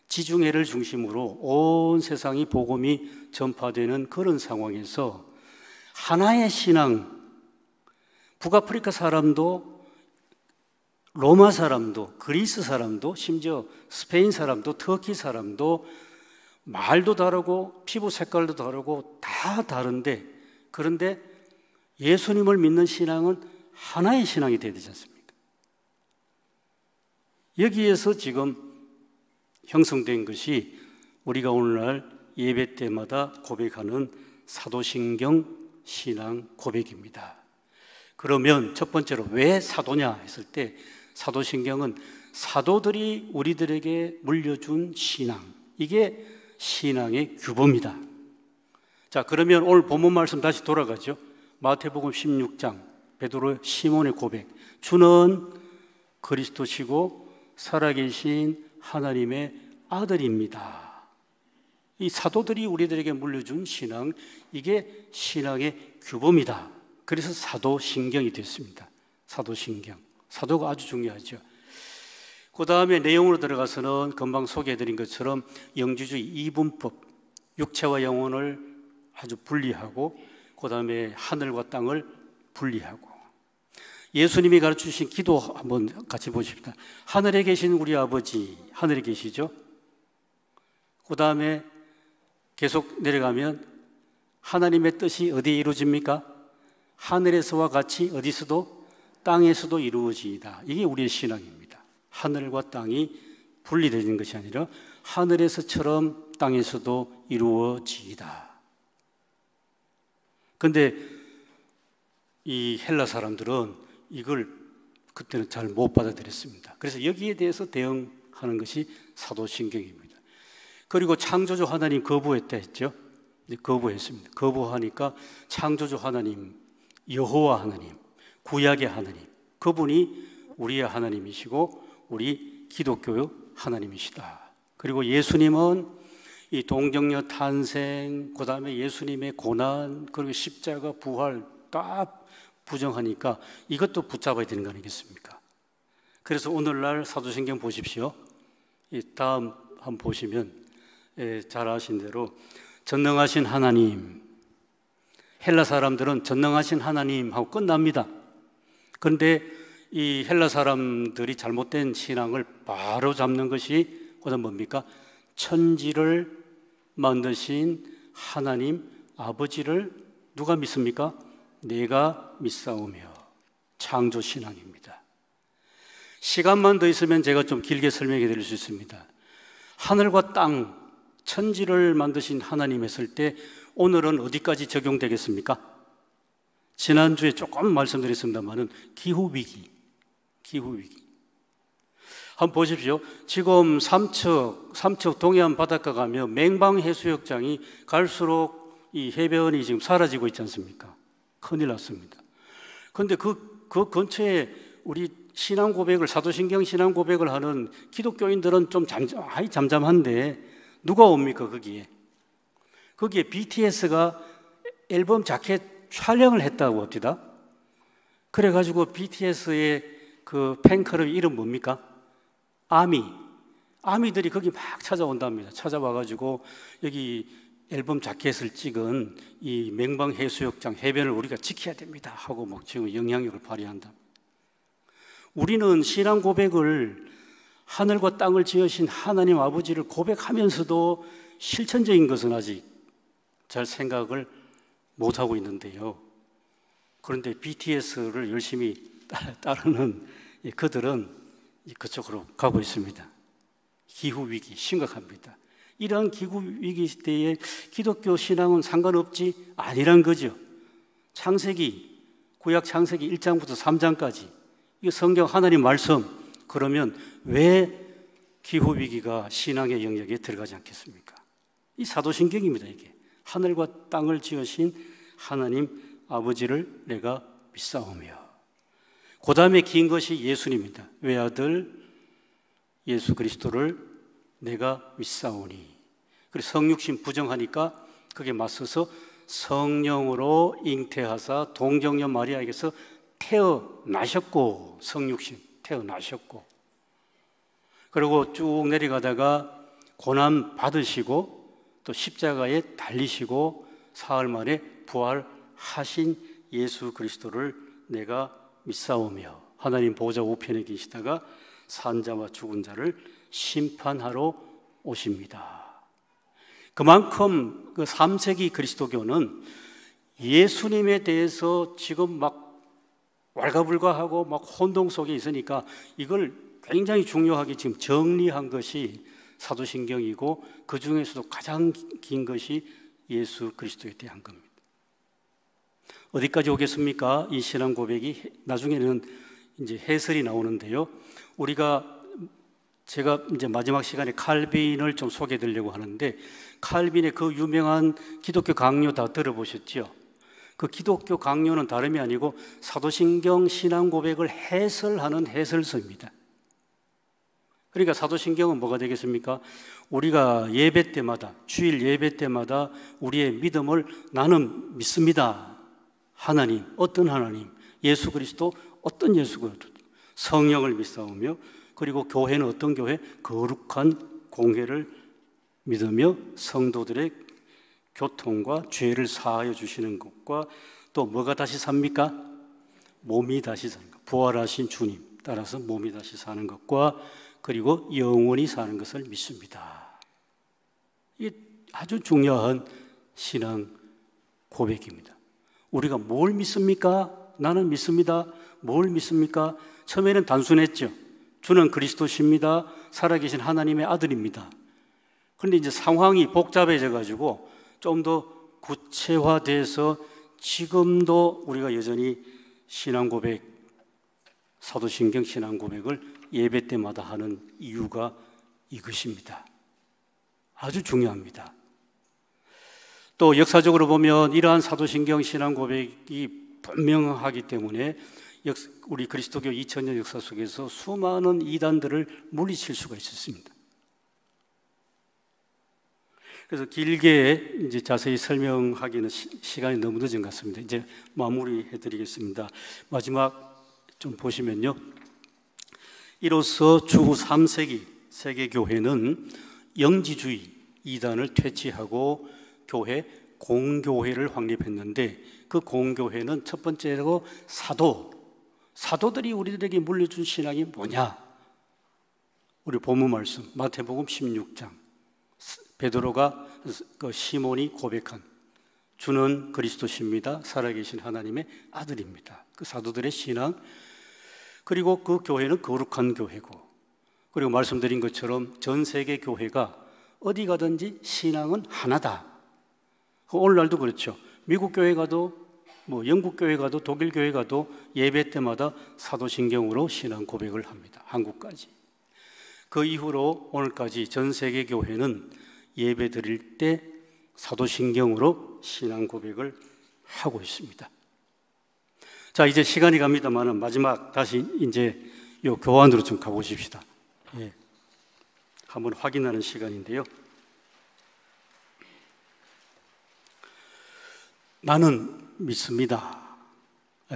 지중해를 중심으로 온 세상이 복음이 전파되는 그런 상황에서 하나의 신앙, 북아프리카 사람도 로마 사람도, 그리스 사람도, 심지어 스페인 사람도, 터키 사람도 말도 다르고 피부 색깔도 다르고 다 다른데, 그런데 예수님을 믿는 신앙은 하나의 신앙이 되어야 되지 않습니까? 여기에서 지금 형성된 것이 우리가 오늘날 예배 때마다 고백하는 사도신경 신앙 고백입니다. 그러면 첫 번째로 왜 사도냐 했을 때, 사도신경은 사도들이 우리들에게 물려준 신앙, 이게 신앙의 규범이다. 자, 그러면 오늘 본문 말씀 다시 돌아가죠. 마태복음 16장 베드로 시몬의 고백. 주는 그리스도시고 살아계신 하나님의 아들입니다. 이 사도들이 우리들에게 물려준 신앙, 이게 신앙의 규범이다. 그래서 사도신경이 됐습니다. 사도신경. 사도가 아주 중요하죠. 그 다음에 내용으로 들어가서는 금방 소개해드린 것처럼 영주주의 이분법, 육체와 영혼을 아주 분리하고, 그 다음에 하늘과 땅을 분리하고, 예수님이 가르치신 기도 한번 같이 보십시다. 하늘에 계신 우리 아버지, 하늘에 계시죠? 그 다음에 계속 내려가면 하나님의 뜻이 어디에 이루어집니까? 하늘에서와 같이 어디서도 땅에서도 이루어지이다. 이게 우리의 신앙입니다. 하늘과 땅이 분리되는 것이 아니라 하늘에서처럼 땅에서도 이루어지이다. 그런데 이 헬라 사람들은 이걸 그때는 잘 못 받아들였습니다. 그래서 여기에 대해서 대응하는 것이 사도신경입니다. 그리고 창조주 하나님 거부했다 했죠. 거부했습니다. 거부하니까 창조주 하나님, 여호와 하나님, 구약의 하나님, 그분이 우리의 하나님이시고 우리 기독교의 하나님이시다. 그리고 예수님은 이 동정녀 탄생, 그 다음에 예수님의 고난, 그리고 십자가, 부활 다 부정하니까 이것도 붙잡아야 되는 거 아니겠습니까? 그래서 오늘날 사도신경 보십시오. 이 다음 한번 보시면 잘 아신 대로 전능하신 하나님, 헬라 사람들은 전능하신 하나님 하고 끝납니다. 그런데 이 헬라 사람들이 잘못된 신앙을 바로 잡는 것이 그다음 뭡니까? 천지를 만드신 하나님 아버지를 누가 믿습니까? 내가 믿사오며. 창조 신앙입니다. 시간만 더 있으면 제가 좀 길게 설명해 드릴 수 있습니다. 하늘과 땅, 천지를 만드신 하나님 했을 때 오늘은 어디까지 적용되겠습니까? 지난주에 조금 말씀드렸습니다만은 기후위기. 한번 보십시오. 지금 삼척 동해안 바닷가 가면 맹방해수욕장이 갈수록 이 해변이 지금 사라지고 있지 않습니까? 큰일 났습니다. 그런데 그 근처에 우리 신앙 고백을, 사도신경 신앙 고백을 하는 기독교인들은 좀 잠잠한데 누가 옵니까 거기에? 거기에 BTS가 앨범 자켓 촬영을 했다고 합니다. 그래가지고 BTS의 그 팬클럽 이름 뭡니까? 아미들이 거기 막 찾아온답니다. 찾아와가지고 여기 앨범 자켓을 찍은 이 맹방해수욕장 해변을 우리가 지켜야 됩니다 하고 막 지금 영향력을 발휘한다. 우리는 신앙 고백을 하늘과 땅을 지으신 하나님 아버지를 고백하면서도 실천적인 것은 아직 잘 생각을 못하고 있는데요. 그런데 BTS를 열심히 따르는 그들은 그쪽으로 가고 있습니다. 기후위기 심각합니다. 이러한 기후위기 시대에 기독교 신앙은 상관없지? 아니란 거죠. 구약 창세기 1장부터 3장까지 이 성경 하나님 말씀, 그러면 왜 기후위기가 신앙의 영역에 들어가지 않겠습니까? 이 사도신경입니다. 이게 하늘과 땅을 지으신 하나님 아버지를 내가 믿사오며, 그 다음에 긴 것이 예수님입니다. 외아들 예수 그리스도를 내가 믿사오니. 그래서 성육신 부정하니까 그게 맞서서 성령으로 잉태하사 동정녀 마리아에게서 태어나셨고, 성육신 태어나셨고, 그리고 쭉 내려가다가 고난 받으시고 또 십자가에 달리시고 사흘 만에 부활하신 예수 그리스도를 내가 믿사오며 하나님 보좌 우편에 계시다가 산자와 죽은 자를 심판하러 오십니다. 그만큼 그 3세기 그리스도교는 예수님에 대해서 지금 막 왈가불가하고 막 혼동 속에 있으니까 이걸 굉장히 중요하게 지금 정리한 것이 사도신경이고 그 중에서도 가장 긴 것이 예수 그리스도에 대한 겁니다. 어디까지 오겠습니까? 이 신앙 고백이 나중에는 이제 해설이 나오는데요. 제가 이제 마지막 시간에 칼빈을 좀 소개해 드리려고 하는데, 칼빈의 그 유명한 기독교 강요 다 들어보셨죠? 그 기독교 강요는 다름이 아니고 사도신경 신앙 고백을 해설하는 해설서입니다. 그러니까 사도신경은 뭐가 되겠습니까? 우리가 예배 때마다, 주일 예배 때마다 우리의 믿음을 나는 믿습니다. 하나님, 어떤 하나님, 예수 그리스도, 어떤 예수 그리스도, 성령을 믿사오며, 그리고 교회는 어떤 교회? 거룩한 공회를 믿으며 성도들의 교통과 죄를 사하여 주시는 것과, 또 뭐가 다시 삽니까? 몸이 다시 사는 것, 부활하신 주님 따라서 몸이 다시 사는 것과, 그리고 영원히 사는 것을 믿습니다. 이게 아주 중요한 신앙 고백입니다. 우리가 뭘 믿습니까? 나는 믿습니다. 뭘 믿습니까? 처음에는 단순했죠. 주는 그리스도십니다. 살아계신 하나님의 아들입니다. 그런데 이제 상황이 복잡해져 가지고 좀 더 구체화돼서 지금도 우리가 여전히 신앙 고백, 사도신경 신앙 고백을 예배 때마다 하는 이유가 이것입니다. 아주 중요합니다. 또 역사적으로 보면 이러한 사도신경 신앙 고백이 분명하기 때문에 우리 그리스도교 2000년 역사 속에서 수많은 이단들을 물리칠 수가 있었습니다. 그래서 길게 이제 자세히 설명하기는 시간이 너무 늦은 것 같습니다. 이제 마무리해 드리겠습니다. 마지막 좀 보시면요. 이로써 주후 3세기 세계교회는 영지주의 이단을 퇴치하고 교회, 공교회를 확립했는데, 그 공교회는 첫 번째로 사도들이 우리들에게 물려준 신앙이 뭐냐? 우리 본문 말씀 마태복음 16장, 베드로가 시몬이 고백한 주는 그리스도십니다. 살아계신 하나님의 아들입니다. 그 사도들의 신앙, 그리고 그 교회는 거룩한 교회고, 그리고 말씀드린 것처럼 전 세계 교회가 어디 가든지 신앙은 하나다. 오늘날도 그렇죠. 미국 교회 가도 영국 교회 가도 독일 교회 가도 예배 때마다 사도신경으로 신앙 고백을 합니다. 한국까지. 그 이후로 오늘까지 전 세계 교회는 예배 드릴 때 사도신경으로 신앙 고백을 하고 있습니다. 자, 이제 시간이 갑니다만 마지막 다시 이제 요 교환으로 좀 가보십시다. 예. 한번 확인하는 시간인데요. 나는 믿습니다.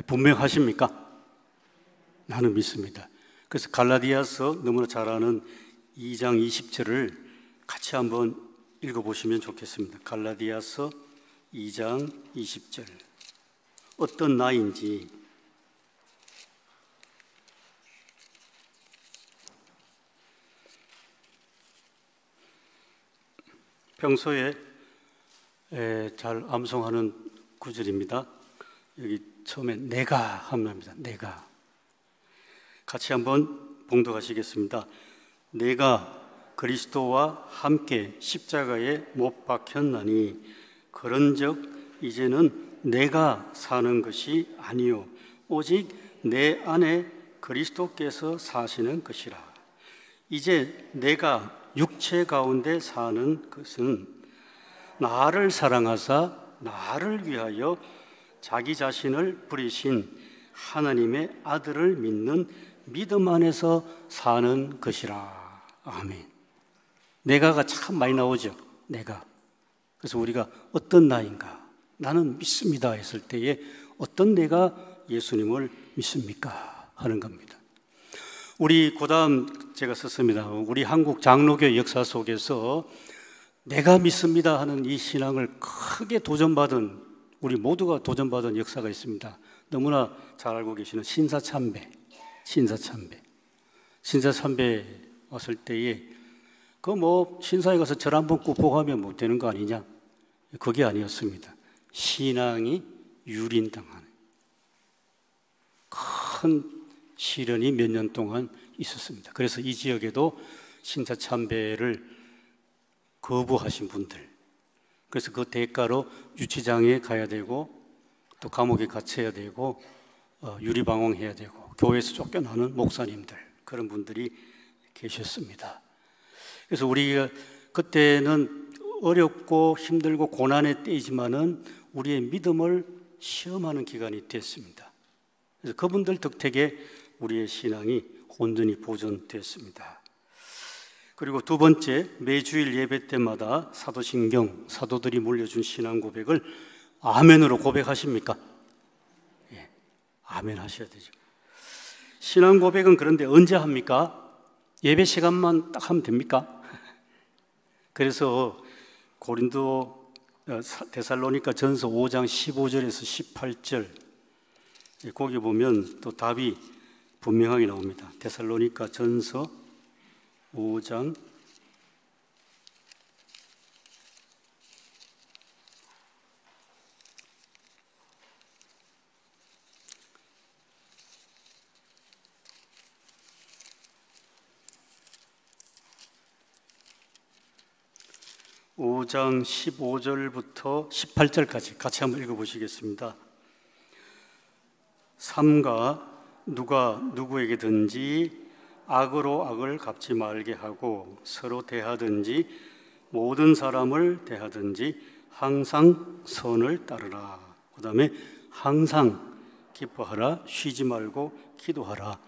분명하십니까? 나는 믿습니다. 그래서 갈라디아서 너무나 잘 아는 2장 20절을 같이 한번 읽어보시면 좋겠습니다. 갈라디아서 2장 20절. 어떤 나인지 평소에 잘 암송하는 구절입니다. 여기 처음에 내가 하면 합니다. 내가. 같이 한번 봉독하시겠습니다. 내가 그리스도와 함께 십자가에 못 박혔나니 그런즉 이제는 내가 사는 것이 아니요 오직 내 안에 그리스도께서 사시는 것이라. 이제 내가 육체 가운데 사는 것은 나를 사랑하사 나를 위하여 자기 자신을 부리신 하나님의 아들을 믿는 믿음 안에서 사는 것이라. 아멘. 내가가 참 많이 나오죠. 내가. 그래서 우리가 어떤 나인가? 나는 믿습니다 했을 때에 어떤 내가 예수님을 믿습니까? 하는 겁니다. 우리 고담 제가 썼습니다. 우리 한국 장로교 역사 속에서 내가 믿습니다 하는 이 신앙을 크게 도전받은, 우리 모두가 도전받은 역사가 있습니다. 너무나 잘 알고 계시는 신사참배. 신사참배. 신사참배 왔을 때에 그 뭐 신사에 가서 절 한번 굽복하면 뭐 되는 거 아니냐? 그게 아니었습니다. 신앙이 유린당하는 큰 시련이 몇 년 동안 있었습니다. 그래서 이 지역에도 신사참배를 거부하신 분들, 그래서 그 대가로 유치장에 가야 되고 또 감옥에 갇혀야 되고 유리방황해야 되고 교회에서 쫓겨나는 목사님들, 그런 분들이 계셨습니다. 그래서 우리가 그때는 어렵고 힘들고 고난의 때이지만은 우리의 믿음을 시험하는 기간이 됐습니다. 그래서 그분들 덕택에 우리의 신앙이 온전히 보존됐습니다. 그리고 두 번째, 매주일 예배 때마다 사도신경, 사도들이 물려준 신앙 고백을 아멘으로 고백하십니까? 예, 아멘 하셔야 되죠. 신앙 고백은 그런데 언제 합니까? 예배 시간만 딱 하면 됩니까? 그래서 데살로니가 전서 5장 15절에서 18절, 거기 보면 또 답이 분명하게 나옵니다. 데살로니가 전서 5장 5장 15절부터 18절까지 같이 한번 읽어보시겠습니다. 삼가 누가 누구에게든지 악으로 악을 갚지 말게 하고 서로 대하든지 모든 사람을 대하든지 항상 선을 따르라. 그 다음에 항상 기뻐하라. 쉬지 말고 기도하라.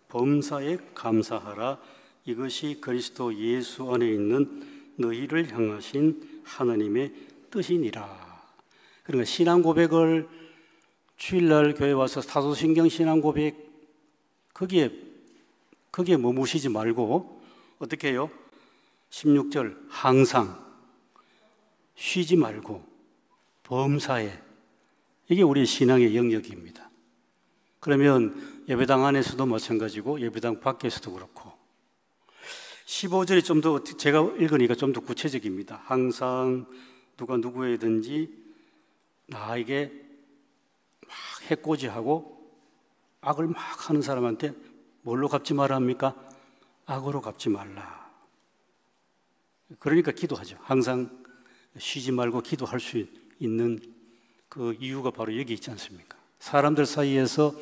범사에 감사하라. 이것이 그리스도 예수 안에 있는 너희를 향하신 하나님의 뜻이니라. 그러니까 신앙 고백을 주일날 교회 와서 사도신경 신앙 고백 거기에 머무시지 말고 어떻게 해요? 16절 항상 쉬지 말고 범사에, 이게 우리의 신앙의 영역입니다. 그러면 예배당 안에서도 마찬가지고 예배당 밖에서도 그렇고 15절이 좀 더 제가 읽으니까 좀 더 구체적입니다. 항상 누가 누구에든지 나에게 막 해코지하고 악을 막 하는 사람한테 뭘로 갚지 말라 합니까? 악으로 갚지 말라. 그러니까 기도하죠. 항상 쉬지 말고 기도할 수 있는 그 이유가 바로 여기 있지 않습니까? 사람들 사이에서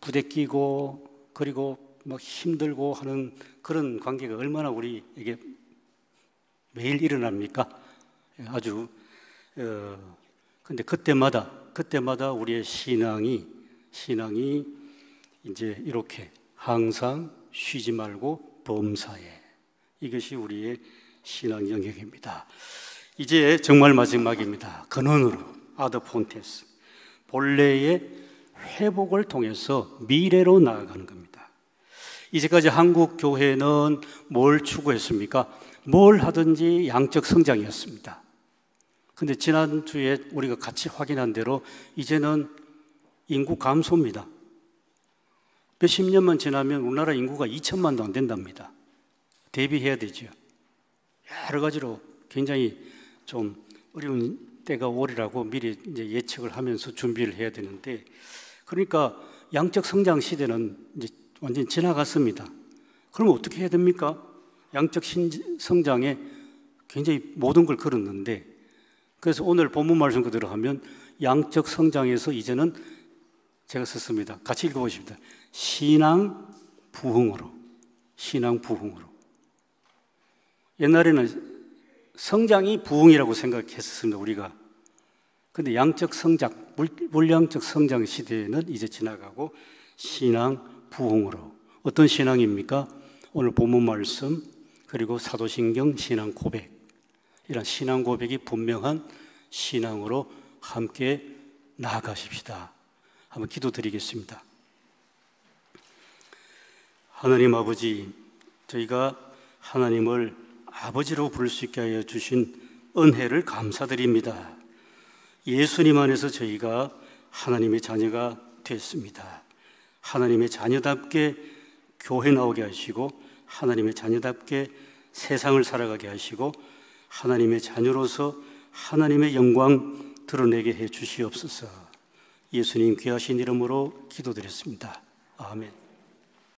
부대끼고 그리고 막 힘들고 하는 그런 관계가 얼마나 우리에게 매일 일어납니까? 아주 근데 그때마다 우리의 신앙이 이제 이렇게 항상 쉬지 말고 범사에, 이것이 우리의 신앙 영역입니다. 이제 정말 마지막입니다. 근원으로 아더 폰테스, 본래의 회복을 통해서 미래로 나아가는 겁니다. 이제까지 한국 교회는 뭘 추구했습니까? 뭘 하든지 양적 성장이었습니다. 근데 지난주에 우리가 같이 확인한 대로 이제는 인구 감소입니다. 몇십 년만 지나면 우리나라 인구가 2천만도 안 된답니다. 대비해야 되죠. 여러 가지로 굉장히 좀 어려운 때가 오리라고 미리 이제 예측을 하면서 준비를 해야 되는데, 그러니까 양적 성장 시대는 이제 완전히 지나갔습니다. 그럼 어떻게 해야 됩니까? 양적 성장에 굉장히 모든 걸 걸었는데, 그래서 오늘 본문 말씀 그대로 하면 양적 성장에서 이제는 제가 썼습니다. 같이 읽어보십니다. 신앙 부흥으로. 옛날에는 성장이 부흥이라고 생각했었습니다, 우리가. 근데 양적 성장, 물량적 성장 시대에는 이제 지나가고 신앙 부흥으로. 어떤 신앙입니까? 오늘 본문 말씀 그리고 사도신경 신앙 고백, 이런 신앙 고백이 분명한 신앙으로 함께 나아가십시다. 한번 기도드리겠습니다. 하나님 아버지, 저희가 하나님을 아버지로 부를 수 있게 하여 주신 은혜를 감사드립니다. 예수님 안에서 저희가 하나님의 자녀가 됐습니다. 하나님의 자녀답게 교회 나오게 하시고 하나님의 자녀답게 세상을 살아가게 하시고 하나님의 자녀로서 하나님의 영광 드러내게 해 주시옵소서. 예수님 귀하신 이름으로 기도드렸습니다. 아멘.